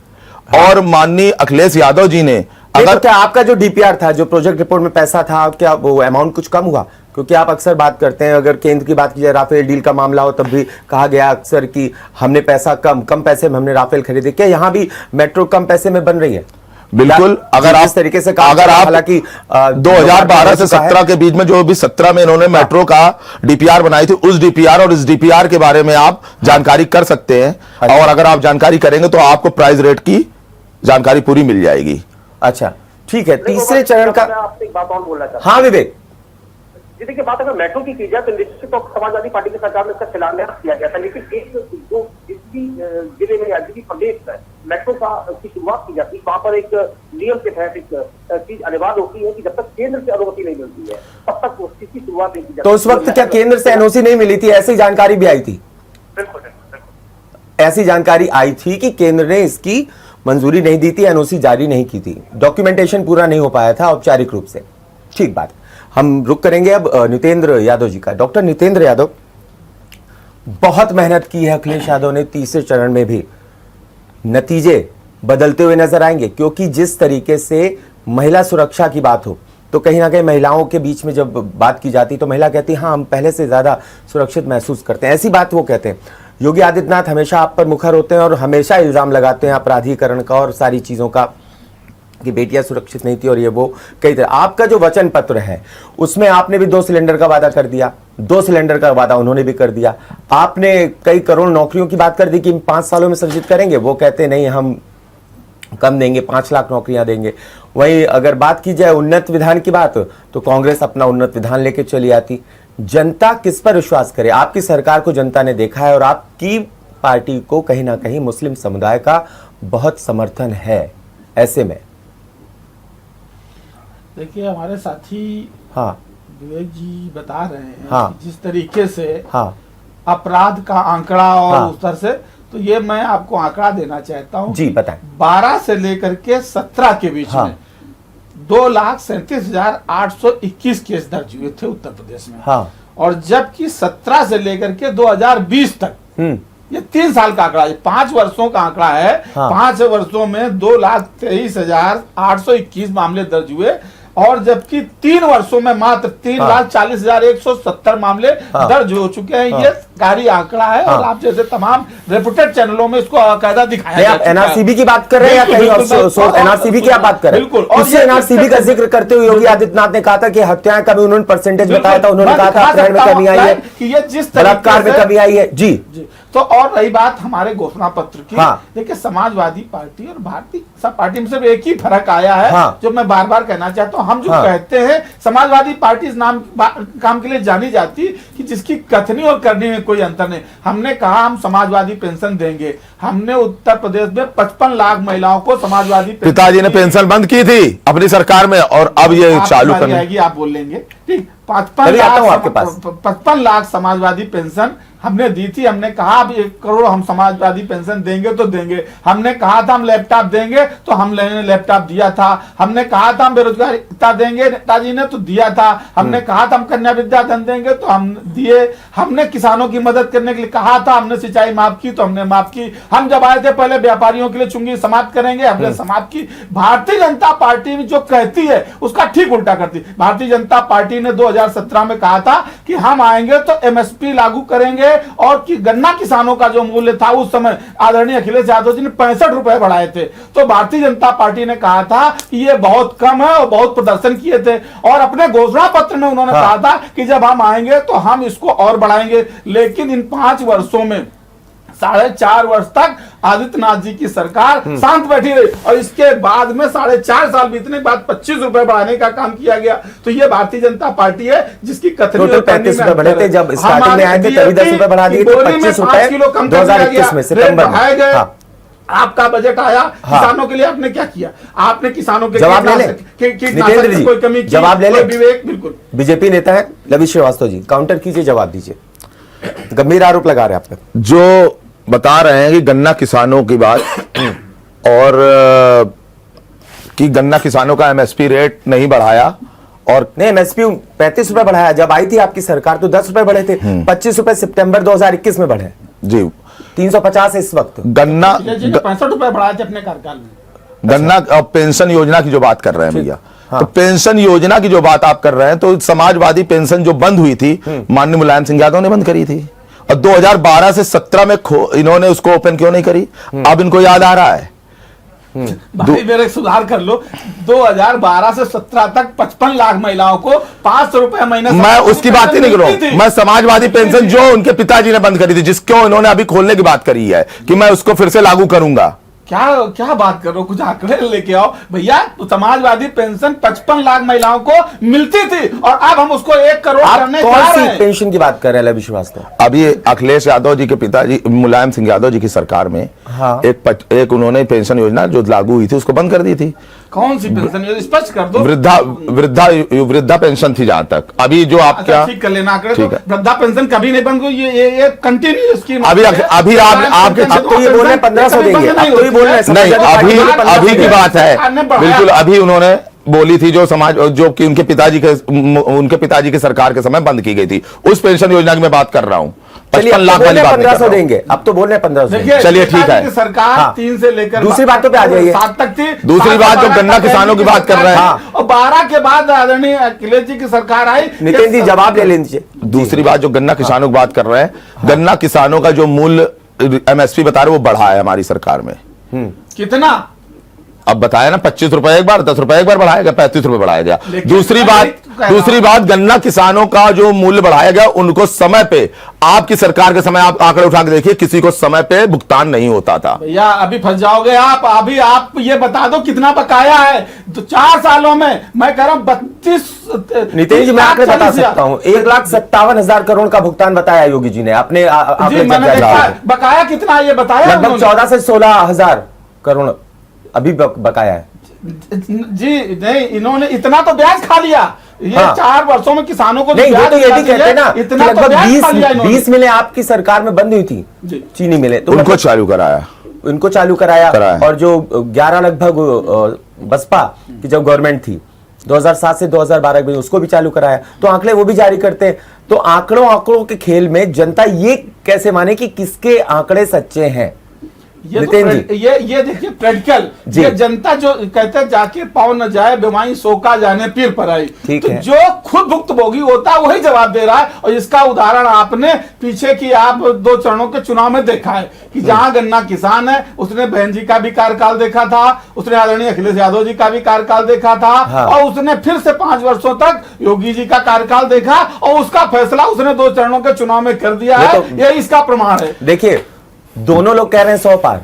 और माननीय अखिलेश यादव जी ने अगर क्या आपका जो डीपीआर था, जो प्रोजेक्ट रिपोर्ट में पैसा था, क्या वो अमाउंट कुछ कम हुआ? क्योंकि आप अक्सर बात करते हैं, अगर केंद्र की बात की जाए, राफेल डील का मामला हो तब भी कहा गया अक्सर कि हमने पैसा कम पैसे में हमने राफेल खरीदे। क्या यहाँ भी मेट्रो कम पैसे में बन रही है? बिल्कुल। अगर आप इस तरीके से अगर आप हालांकि 2012 से 17 के बीच में जो भी 17 में इन्होंने मेट्रो का डीपीआर बनाई थी, उस डीपीआर और इस डीपीआर के बारे में आप जानकारी कर सकते हैं। और अगर आप जानकारी करेंगे तो आपको प्राइस रेट की जानकारी पूरी मिल जाएगी। अच्छा, ठीक है। तीसरे चरण का आपसे एक बात और बोलना चाहता हाँ विवेक जी। देखिए, बात अगर मेट्रो की जाए तो निश्चित तौर पर समाजवादी पार्टी की सरकार में इसका शिलान्यास किया गया था, लेकिन एक जो जिस भी जिले में या जिस भी प्रदेश में मेट्रो की शुरुआत की जाती है, वहां पर एक नियम के तहत एक चीज अनिवार्य होती है कि जब तक केंद्र से अनुमति नहीं मिलती है तब तक उस चीज की शुरुआत नहीं की जाती। तो उस वक्त क्या केंद्र से एनओसी नहीं मिली थी? ऐसी जानकारी भी आई थी? बिल्कुल। ऐसी जानकारी आई थी कि केंद्र ने इसकी मंजूरी नहीं दी थी, एनओसी जारी नहीं की थी, डॉक्यूमेंटेशन पूरा नहीं हो पाया था औपचारिक रूप से। ठीक बात। हम रुक करेंगे अब नितेंद्र यादव जी का। डॉक्टर नितेंद्र यादव, बहुत मेहनत की है अखिलेश यादव ने, तीसरे चरण में भी नतीजे बदलते हुए नजर आएंगे, क्योंकि जिस तरीके से महिला सुरक्षा की बात हो तो कहीं ना कहीं महिलाओं के बीच में जब बात की जाती तो महिला कहती हाँ हम पहले से ज्यादा सुरक्षित महसूस करते हैं, ऐसी बात वो कहते हैं। योगी आदित्यनाथ हमेशा आप पर मुखर होते हैं और हमेशा इल्जाम लगाते हैं अपराधीकरण का और सारी चीजों का कि बेटियां सुरक्षित नहीं थी और ये वो कई तरह। आपका जो वचन पत्र है उसमें आपने भी 2 सिलेंडर का वादा कर दिया, 2 सिलेंडर का वादा उन्होंने भी कर दिया। आपने कई करोड़ नौकरियों की बात कर दी कि 5 सालों में सृजित करेंगे, वो कहते नहीं हम कम देंगे, 5 लाख नौकरियां देंगे। वहीं अगर बात की जाए उन्नत विधान की बात, तो कांग्रेस अपना उन्नत विधान लेके चली आती। जनता किस पर विश्वास करे? आपकी सरकार को जनता ने देखा है और आपकी पार्टी को कहीं ना कहीं मुस्लिम समुदाय का बहुत समर्थन है। ऐसे में देखिए हमारे साथी हाँ विवेक जी बता रहे हैं हाँ। कि जिस तरीके से हाँ अपराध का आंकड़ा और हाँ। उस तरह से, तो ये मैं आपको आंकड़ा देना चाहता हूँ जी बताएं। 12 से लेकर के 17 के बीच हाँ। में 2,37,821 केस दर्ज हुए थे उत्तर प्रदेश में। हाँ। और जबकि 17 से लेकर के 2020 तक, ये 3 साल का आंकड़ा है, 5 वर्षों का आंकड़ा है। हाँ। 5 वर्षों में 2,23,821 मामले दर्ज हुए और जबकि 3 वर्षों में मात्र 3,40,170 मामले हाँ। दर्ज हो चुके हैं। हाँ। ये सरकारी आंकड़ा है हाँ। और आप जैसे तमाम रेपुटेड चैनलों में इसको कायदा दिखाया नहीं, जा आप चुका है। एनआरसीबी की बात कर रहे हैं या बिल्कुल, कहीं बिल्कुल, और? एनआरसीबी की आप बात कर रहे हैं? बिल्कुल। और उससे ये एनआरसीबी का जिक्र करते हुए योगी आदित्यनाथ ने कहा था कि हत्याएं कमी, उन्होंने परसेंटेज बताया था, उन्होंने कहा था अपराध में कमी आई है, कि ये जिस बलात्कार में कमी आई है। जी तो और रही बात हमारे घोषणा पत्र की, हाँ। देखिए समाजवादी पार्टी और भारतीय जनता पार्टी में सिर्फ एक ही फर्क आया है, हाँ। जो मैं बार बार कहना चाहता हूं। हम जो हाँ। कहते हैं समाजवादी पार्टी इस नाम काम के लिए जानी जाती कि जिसकी कथनी और करनी में कोई अंतर नहीं। हमने कहा हम समाजवादी पेंशन देंगे। हमने उत्तर प्रदेश में 55 लाख महिलाओं को समाजवादी पिताजी ने पेंशन बंद की थी अपनी सरकार में और अब ये चालू करने आएगी, आप बोल लेंगे ठीक। अभी आता हूं आपके पास। 55 लाख समाजवादी पेंशन हमने दी थी। हमने कहा अब 1 करोड़ हम समाजवादी पेंशन देंगे तो देंगे। हमने कहा था हम लैपटॉप देंगे तो हमने लैपटॉप दिया था। हमने कहा था हम बेरोजगारी भत्ता देंगे, नेताजी ने तो दिया था। हमने कहा था हम कन्या विद्या धन देंगे तो हम दिए। हमने किसानों की मदद करने के लिए कहा था, हमने सिंचाई माफ की तो हमने माफ की। हम जब आए थे पहले व्यापारियों के लिए चुंगी समाप्त करेंगे, हमने समाप्त की। भारतीय जनता पार्टी जो कहती है उसका ठीक उल्टा करती। भारतीय जनता पार्टी ने 2017 में कहा था कि हम आएंगे तो एमएसपी लागू करेंगे और कि गन्ना किसानों का जो मूल्य था उस समय आदरणीय अखिलेश यादव जी ने 65 रुपए बढ़ाए थे, तो भारतीय जनता पार्टी ने कहा था कि ये बहुत कम है और बहुत प्रदर्शन किए थे। और अपने घोषणा पत्र में उन्होंने कहा था कि जब हम आएंगे तो हम इसको और बढ़ाएंगे। लेकिन इन 5 वर्षों में 4.5 वर्ष तक आदित्यनाथ जी की सरकार शांत बैठी रही और इसके बाद में 4.5 साल बीतने के बाद 25 रुपए बढ़ाने का काम किया गया। तो ये भारतीय जनता पार्टी है जिसकी कथनी टोटल 35 रुपए बढ़े थे, जब स्टार्टिंग में आए थे तभी 10 रुपए बढ़ा दिए थे, 25 रुपए 2021 में सितंबर में। हाँ। आपका बजट आया, किसानों के लिए आपने क्या किया? आपने किसानों के जवाब ले लें। कीटनाशक की कोई कमी की? जवाब ले लें। विवेक बिल्कुल बीजेपी नेता है लवी श्रीवास्तव जी, काउंटर कीजिए, जवाब दीजिए। गंभीर आरोप लगा रहे हैं आप पे। जो बता रहे हैं कि गन्ना किसानों की बात और कि गन्ना किसानों का एमएसपी रेट नहीं बढ़ाया और नहीं, एमएसपी 35 रुपए बढ़ाया। जब आई थी आपकी सरकार तो 10 रुपए बढ़े थे, 25 रुपए सितंबर 2021 में बढ़े जी 350 इस वक्त। गन्ना 65 रुपए बढ़ाए थे अपने कार्यकाल में। गन्ना और पेंशन योजना की जो बात कर रहे हैं भैया, तो पेंशन योजना की जो बात आप कर रहे हैं, तो समाजवादी पेंशन जो बंद हुई थी माननीय मुलायम सिंह यादव ने बंद करी थी और 2012 से 17 में इन्होंने उसको ओपन क्यों नहीं करी? अब इनको याद आ रहा है। भाई मेरे सुधार कर लो, 2012 से 17 तक 55 लाख महिलाओं को 500 रुपए महीने। मैं उसकी बात ही नहीं कर रहा हूं, मैं समाजवादी पेंशन जो उनके पिताजी ने बंद करी थी, जिसको इन्होंने अभी खोलने की बात करी है कि मैं उसको फिर से लागू करूंगा। क्या बात कर रहे हो? कुछ आंकड़े लेके आओ भैया। तो समाजवादी पेंशन 55 लाख महिलाओं को मिलती थी और अब हम उसको 1 करोड़ करने जा कौन रहे सी हैं। पेंशन की बात कर रहे हैं लवी श्रीवास्तव? अभी अखिलेश यादव जी के पिताजी मुलायम सिंह यादव जी की सरकार में हाँ। एक उन्होंने पेंशन योजना जो लागू हुई थी उसको बंद कर दी थी। कौन सी पेंशन योजना स्पष्ट कर दो? वृद्धा पेंशन थी जहां तक। अभी जो आप क्या ठीक कर लेना आंकड़े। ठीक तो है। वृद्धा पेंशन कभी नहीं बंद हुई, ये कंटिन्यू स्कीम। अभी आपके अब तो ये बोल रहे हैं 1500 देंगे, अब तो ये बोल रहे हैं नहीं, अभी की बात है बिल्कुल। अभी उन्होंने बोली थी जो कि उनके पिताजी के सरकार के समय बंद की गई थी, उस पेंशन योजना की मैं बात कर रहा हूं। 55 लाख वाली बात नहीं कर 1500 रहा हूं। देंगे, अब तो बोल रहे हैं 1500 देखिए, चलिए, ठीक है। कि सरकार हाँ। 3 से लेकर दूसरी बातों पे आ जाइए। 7 तक थी। दूसरी 7 बात से जो 12 गन्ना तक किसानों की बात कर रहे हैं। हाँ। और 12 के बाद आदरणीय अखिलेश जी की सरकार आई। नितिन जी जवाब ले लीजिए। दूसरी बात जो गन्ना किसानों की बात कर रहे हैं, गन्ना किसानों का जो मूल्य MSP बता रहे वो बढ़ा है हमारी सरकार में। कितना? अब बताया ना, 25 रुपए एक बार, 10 रुपए एक बार बढ़ाया गया, 35 रुपए बढ़ाया गया। लेकिन दूसरी बात गन्ना किसानों का जो मूल्य बढ़ाया गया, उनको समय पे, आपकी सरकार के समय आप आंकड़े उठा के देखिए, किसी को समय पे भुगतान नहीं होता था। भैया अभी फंस जाओगे आप। अभी आप ये बता दो कितना बकाया है। तो 4 सालों में मैं कह रहा हूं 32। नितिन जी मैं आंकड़े बता सकता हूं, 1,57,000 करोड़ का भुगतान बताया योगी जी ने अपने जी आंकड़े मैंने चर्चा देखा। किए। बकाया कितना है ये बताया लगभग उन्होंने? 14 से 16,000 करोड़ अभी बकाया है। जी नहीं, इन्होंने इतना तो ब्याज खा लिया। ये हाँ। 4 वर्षों में किसानों को नहीं वो तो ये भी कहते हैं ना कि इतना तो लगभग ब्याज खा लिया 20 मिलें आपकी सरकार में बंद हुई थी, जी। चीनी मिलें, तो उनको मतलब चालू कराया। इनको चालू कराया। कराया। और जो 11 लगभग बसपा की जब गवर्नमेंट थी 2007 से 2012 में, उसको भी चालू कराया। तो आंकड़े वो भी जारी करते हैं। तो आंकड़ों के खेल में जनता ये कैसे माने कि किसके आंकड़े सच्चे हैं? नितिन जी ये देखिए प्रैक्टिकल। जी। ये जनता जो कहते हैं जाके पाँव न जाए बेमाई सोका जाने पीर पर आई। ठीक तो है। जो खुद भुक्तभोगी होता है वही जवाब दे रहा है। और इसका उदाहरण आपने पीछे की आप 2 चरणों के चुनाव में देखा है कि जहां गन्ना किसान है उसने बहन जी का भी कार्यकाल देखा था, उसने आदरणीय अखिलेश यादव जी का भी कार्यकाल देखा था। हाँ। और उसने फिर से 5 वर्षों तक योगी जी का कार्यकाल देखा और उसका फैसला उसने 2 चरणों के चुनाव में कर दिया ये है। तो- ये इसका प्रमाण है। देखिए दोनों लोग कह रहे हैं 100 पार,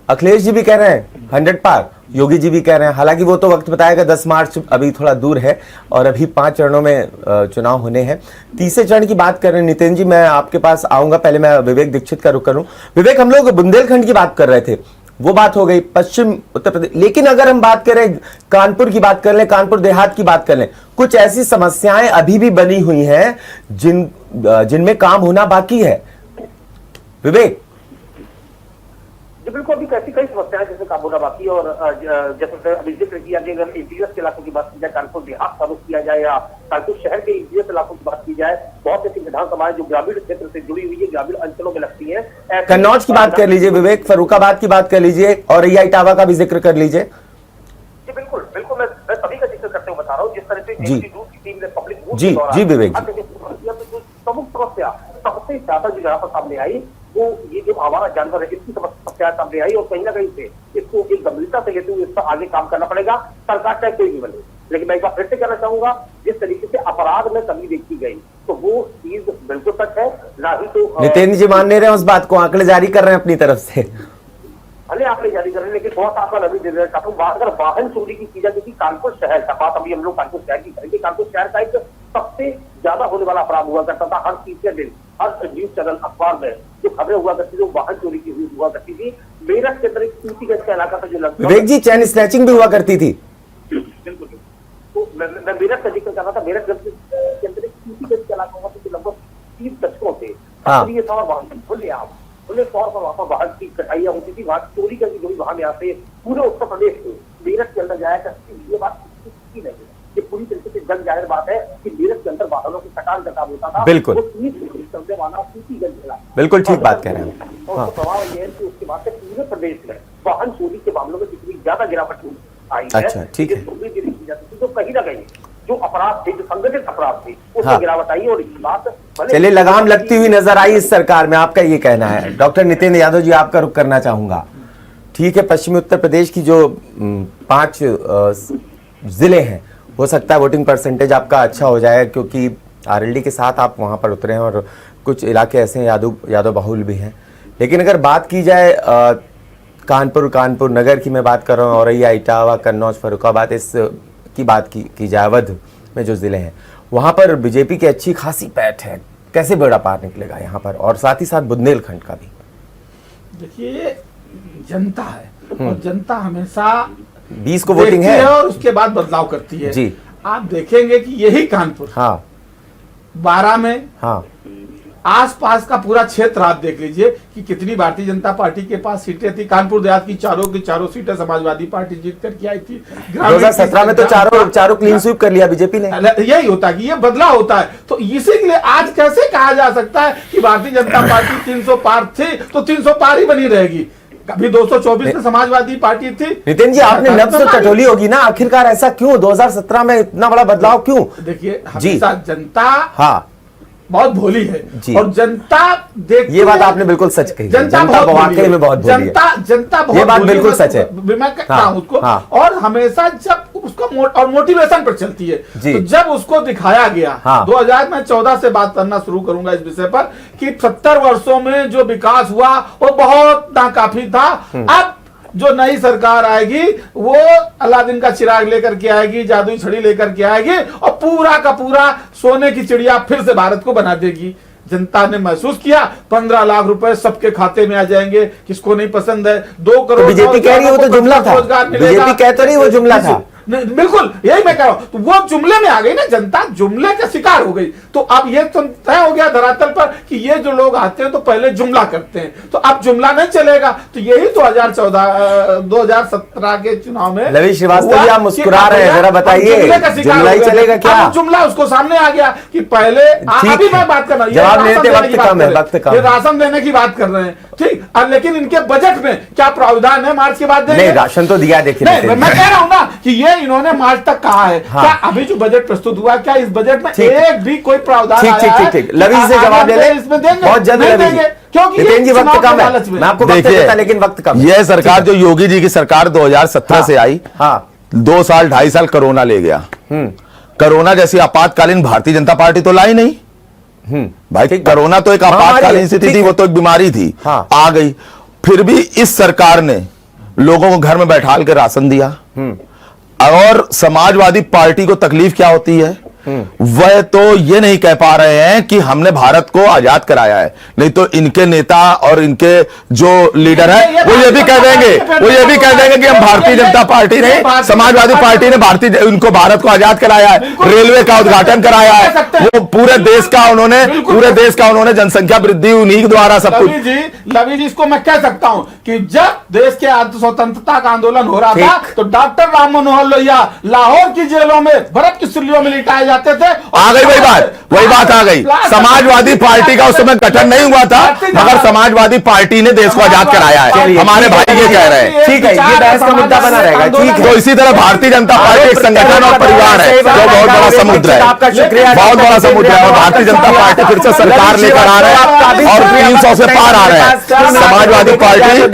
अखिलेश जी भी कह रहे हैं 100 पार, योगी जी भी कह रहे हैं। हालांकि वो तो वक्त बताएगा, 10 मार्च अभी थोड़ा दूर है और अभी 5 चरणों में चुनाव होने हैं। तीसरे चरण की बात कर रहे हैं नितिन जी, मैं आपके पास आऊंगा, पहले मैं विवेक दीक्षित का रुख करूं। विवेक, हम लोग बुंदेलखंड की बात कर रहे थे, वो बात हो गई पश्चिम उत्तर प्रदेश, लेकिन अगर हम बात करें कानपुर की बात कर लें, कानपुर देहात की बात कर लें, कुछ ऐसी समस्याएं अभी भी बनी हुई हैं जिनमें काम होना बाकी है। विवेक जी बिल्कुल, अभी कैसी कई समस्याएं जिसमें काम होना बाकी है। और जैसे अभी जिक्र किया कि अगर इंटीरियर के इलाकों की बात की जाए, कानपुर देहात का रुख किया जाए या कानपुर शहर के इंटीरियर इलाकों की बात की जाए, बहुत ऐसी विधानसभाएं जो ग्रामीण क्षेत्र से जुड़ी हुई है, ग्रामीण अंचलों में लगती है। कन्नौज की बात कर लीजिए विवेक, फर्रुखाबाद की बात कर लीजिए, और इटावा का भी जिक्र कर लीजिए। जी बिल्कुल बिल्कुल, मैं सभी का जिक्र करते हुए बता रहा हूँ। जिस तरह से जी। दूध की टीम ने पब्लिक वोट जी, के दौरान जी विवेक जी। जो प्रमुख समस्या सबसे ज्यादा जो यहाँ पर सामने आई, वो ये जो आवारा जानवर है इसकी समस्या सामने आई। और कहीं ना कहीं से इसको एक गंभीरता से लेते हुए इस पर आगे काम करना पड़ेगा, सरकार चाहे कोई भी बने। लेकिन मैं एक बार फिर से कहना चाहूंगा, जिस तरीके से अपराध में कमी देखी गई, तो वो चीज बिल्कुल सच है। ना ही तो नितिन जी मान नहीं रहे हैं उस बात को, आंकड़े जारी कर रहे हैं अपनी तरफ से। भले आंकड़े जारी कर रहे हैं, लेकिन थोड़ा सा आपका नबी दे देना चाहता हूँ। अगर वाहन चोरी की चीज है, क्योंकि कानपुर शहर का बात अभी हम लोग कानपुर शहर की करेंगे। कानपुर शहर का एक सबसे ज्यादा होने वाला अपराध हुआ करता था। हर तीसरे दिन हर न्यूज चैनल अखबार में जो खबरें हुआ करती थी वो वाहन चोरी की हुआ करती थी। मेरठ के अंदर एक सूतीगंज का इलाका था जो लगभग विवेक जी चैन स्नैचिंग भी हुआ करती थी। बिल्कुल। तो मैं मेरठ का जिक्र कर रहा था। मेरठ के अंदर एक सूतीगंज का इलाका हुआ था जो लगभग 30 दशकों से हाँ। ये था। वाहन खुले तौर पर वहां पर वाहन की कटाइयां होती थी। वहां चोरी करके जो भी वाहन यहाँ से पूरे उत्तर प्रदेश में मेरठ के अंदर जाया करती थी। ये बात नहीं है, ये पूरी तरीके से जग जाहिर बात है कि मेरठ के अंदर वाहनों की कटान का काम होता था। बिल्कुल। वो 30 चलते वाहन सूतीगंज जिला। बिल्कुल ठीक बात कह रहे हैं। और उसका प्रभाव ये है कि उसके बाद से पूरे प्रदेश में वाहन चोरी के मामलों में कितनी ज्यादा गिरावट आई है। अच्छा, ठीक है। देखी जाती थी, तो कहीं ना कहीं जो अपराध थे, जो संगठित अपराध थे, उसमें हाँ। गिरावट आई। और इस बात चलिए लगाम लगती हुई नजर आई इस सरकार में, आपका ये कहना है। डॉक्टर नितिन यादव जी आपका रुख करना चाहूंगा। ठीक है, पश्चिमी उत्तर प्रदेश की जो 5 जिले हैं, हो सकता है वोटिंग परसेंटेज आपका अच्छा हो जाए, क्योंकि आरएलडी के साथ आप वहां पर उतरे हैं और कुछ इलाके ऐसे हैं यादव बहुल भी हैं। लेकिन अगर बात की जाए कानपुर नगर की मैं बात कर रहा हूँ, औरैया, इटावा, कन्नौज, फर्रुखाबाद, इस की बात की जाए, अवध में जो जिले हैं वहां पर बीजेपी की अच्छी खासी पैठ है। कैसे बेड़ा पार निकलेगा यहाँ पर, और साथ ही साथ बुंदेलखंड का भी? देखिए जनता है और जनता हमेशा 20 को वोटिंग देखती है और उसके बाद बदलाव करती है। जी। आप देखेंगे कि यही कानपुर हाँ 12 में हाँ आसपास का पूरा क्षेत्र आप देख लीजिए कि कितनी भारतीय जनता पार्टी के पास सीटें थी। कानपुर देहात की चारों सीटें समाजवादी पार्टी जीत करके आई थी। 2017 में तो चारों क्लीन स्वीप कर लिया बीजेपी ने। यही होता है कि ये बदलाव होता है। तो इसीलिए आज कैसे कहा जा सकता है कि भारतीय जनता पार्टी 300 पार थी तो 300 पार ही बनी रहेगी। कभी 224 में समाजवादी पार्टी थी। नितिन जी, आपने नब्ज तो टटोली होगी ना, आखिरकार ऐसा क्यों 2017 में इतना बड़ा बदलाव क्यों? देखिए, हमेशा जनता हाँ बहुत भोली है और जनता ये बात आपने बिल्कुल सच कही। जनता वाकई में बहुत भोली है। जनता बहुत, ये बात बिल्कुल सच है। मैं कहता हूं उसको। और हमेशा जब उसका और मोटिवेशन पर चलती है, तो जब उसको दिखाया गया 2014 से बात करना शुरू करूंगा इस विषय पर कि 70 वर्षों में जो विकास हुआ वो बहुत नाकाफी था। अब जो नई सरकार आएगी वो अलादीन का चिराग लेकर के आएगी, जादुई छड़ी लेकर के आएगी और पूरा का पूरा सोने की चिड़िया फिर से भारत को बना देगी। जनता ने महसूस किया 15 लाख रुपए सबके खाते में आ जाएंगे। किसको नहीं पसंद है? 2 करोड़ बीजेपी कह रही है वो तो जुमला था। बीजेपी कह तो रही वो जुमला था। बिल्कुल यही मैं कह रहा हूं। तो वो जुमले में आ गई ना, जनता जुमले का शिकार हो गई। तो अब ये तो तय हो गया धरातल पर कि ये जो लोग आते हैं तो पहले जुमला करते हैं, तो अब जुमला नहीं चलेगा। तो यही 2017 के चुनाव में लवी श्रीवास्तव जी आप मुस्कुरा रहे हैं, जरा बताइए जुमला ही चलेगा क्या? जुमला उसको सामने आ गया कि पहले अभी मैं बात कर रहा हूं, जवाब लेते वक्त कम है, वक्त कम है। राशन देने की बात कर रहे हैं, ठीक। लेकिन इनके बजट में क्या प्रावधान है मार्च के बाद देंगे? नहीं, राशन तो दिया। देखिए मैं कह रहा हूं ना कि ये इन्होंने मार्च तक कहा है। क्या अभी जो बजट प्रस्तुत हुआ, क्या इस बजट में एक भी कोई प्रावधान आया है? ठीक लवी से जवाब ले ले, इसमें देंगे बहुत जल्द देंगे क्योंकि नितिन जी वक्त कम है। मैं आपको देखिए, लेकिन वक्त कम है। यह सरकार जो योगी जी की सरकार 2017 से आई, 2 साल 2.5 साल कोरोना ले गया। कोरोना जैसी आपातकालीन भारतीय जनता पार्टी तो लाई नहीं भाई। कोरोना तो एक आपातकालीन स्थिति थी, वो तो एक बीमारी थी, आ गई। फिर भी इस सरकार ने लोगों को घर में बैठाल के राशन दिया। और समाजवादी पार्टी को तकलीफ क्या होती है? वह तो ये नहीं कह पा रहे हैं कि हमने भारत को आजाद कराया है, नहीं तो इनके नेता और इनके जो लीडर है वो ये भी कह देंगे कि हम भारतीय जनता पार्टी ने, समाजवादी पार्टी ने इनको भारत को आजाद कराया है, रेलवे का उद्घाटन कराया है, वो पूरे देश का उन्होंने जनसंख्या वृद्धि उन्हीं के द्वारा सब कुछ। लवी जी, इसको मैं कह सकता हूं कि जब देश के स्वतंत्रता का आंदोलन हो रहा था तो डॉक्टर राम मनोहर लोहिया लाहौर की जेलों में बर्फ की सिल्लियों में लिटाए जाते थे। आ गई वही बात आ गई। समाजवादी पार्टी का उस समय गठन नहीं हुआ था, मगर समाजवादी पार्टी ने देश को आजाद कराया है। हमारे भाई ये कह रहे हैं। ठीक है, ये बहस का मुद्दा बना रहेगा। ठीक है, तो इसी तरह भारतीय जनता पार्टी एक संगठन और परिवार है जो बहुत बड़ा समुद्र है, आपका शुक्रिया, बहुत बड़ा समुद्र है। और भारतीय जनता पार्टी फिर से सरकार लेकर आ रहे हैं और 300 से पार आ रहे हैं। समाजवादी पार्टी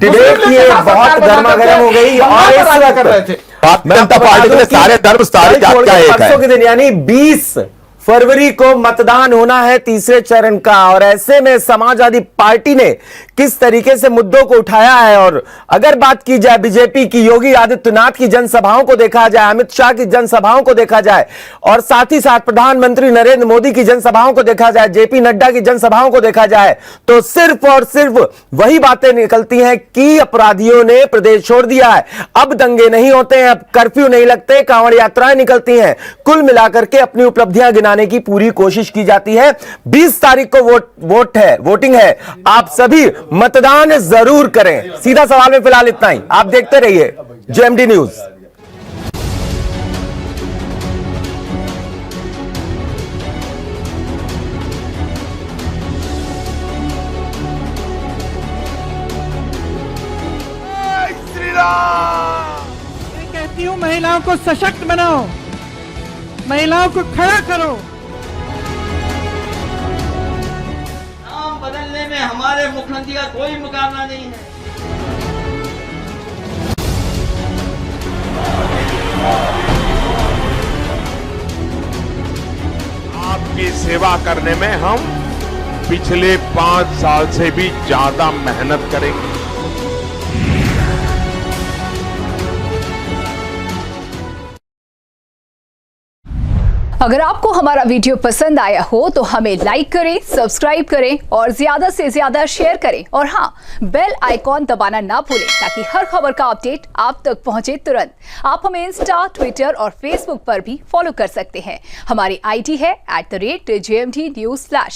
डिबेट की बहुत गर्मागर्म हो गई और इस वक्त जनता पार्टी के सारे धर्म सारी जात का एक है। परसों के दिन यानी 20 फरवरी को मतदान होना है तीसरे चरण का, और ऐसे में समाजवादी पार्टी ने किस तरीके से मुद्दों को उठाया है। और अगर बात की जाए बीजेपी की, योगी आदित्यनाथ की जनसभाओं को देखा जाए, अमित शाह की जनसभाओं को देखा जाए, और साथ ही साथ प्रधानमंत्री नरेंद्र मोदी की जनसभाओं को देखा जाए, जेपी नड्डा की जनसभाओं को देखा जाए, तो सिर्फ और सिर्फ वही बातें निकलती हैं कि अपराधियों ने प्रदेश छोड़ दिया है, अब दंगे नहीं होते हैं, अब कर्फ्यू नहीं लगते, कांवड़ यात्राएं निकलती हैं। कुल मिलाकर के अपनी उपलब्धियां गिनाने की पूरी कोशिश की जाती है। 20 तारीख को वोटिंग है। आप सभी मतदान जरूर करें। सीधा सवाल में फिलहाल इतना ही। आप देखते रहिए जेएमडी न्यूज। मैं कहती हूं महिलाओं को सशक्त बनाओ, महिलाओं को खड़ा करो। नाम बदलने में हमारे मुख्यमंत्री का कोई मुकाबला नहीं है। आपकी सेवा करने में हम पिछले 5 साल से भी ज्यादा मेहनत करेंगे। अगर आपको हमारा वीडियो पसंद आया हो तो हमें लाइक करें, सब्सक्राइब करें और ज्यादा से ज्यादा शेयर करें। और हाँ, बेल आइकॉन दबाना ना भूलें ताकि हर खबर का अपडेट आप तक पहुंचे तुरंत। आप हमें इंस्टा, ट्विटर और फेसबुक पर भी फॉलो कर सकते हैं। हमारी आईडी है @JMD News Flash।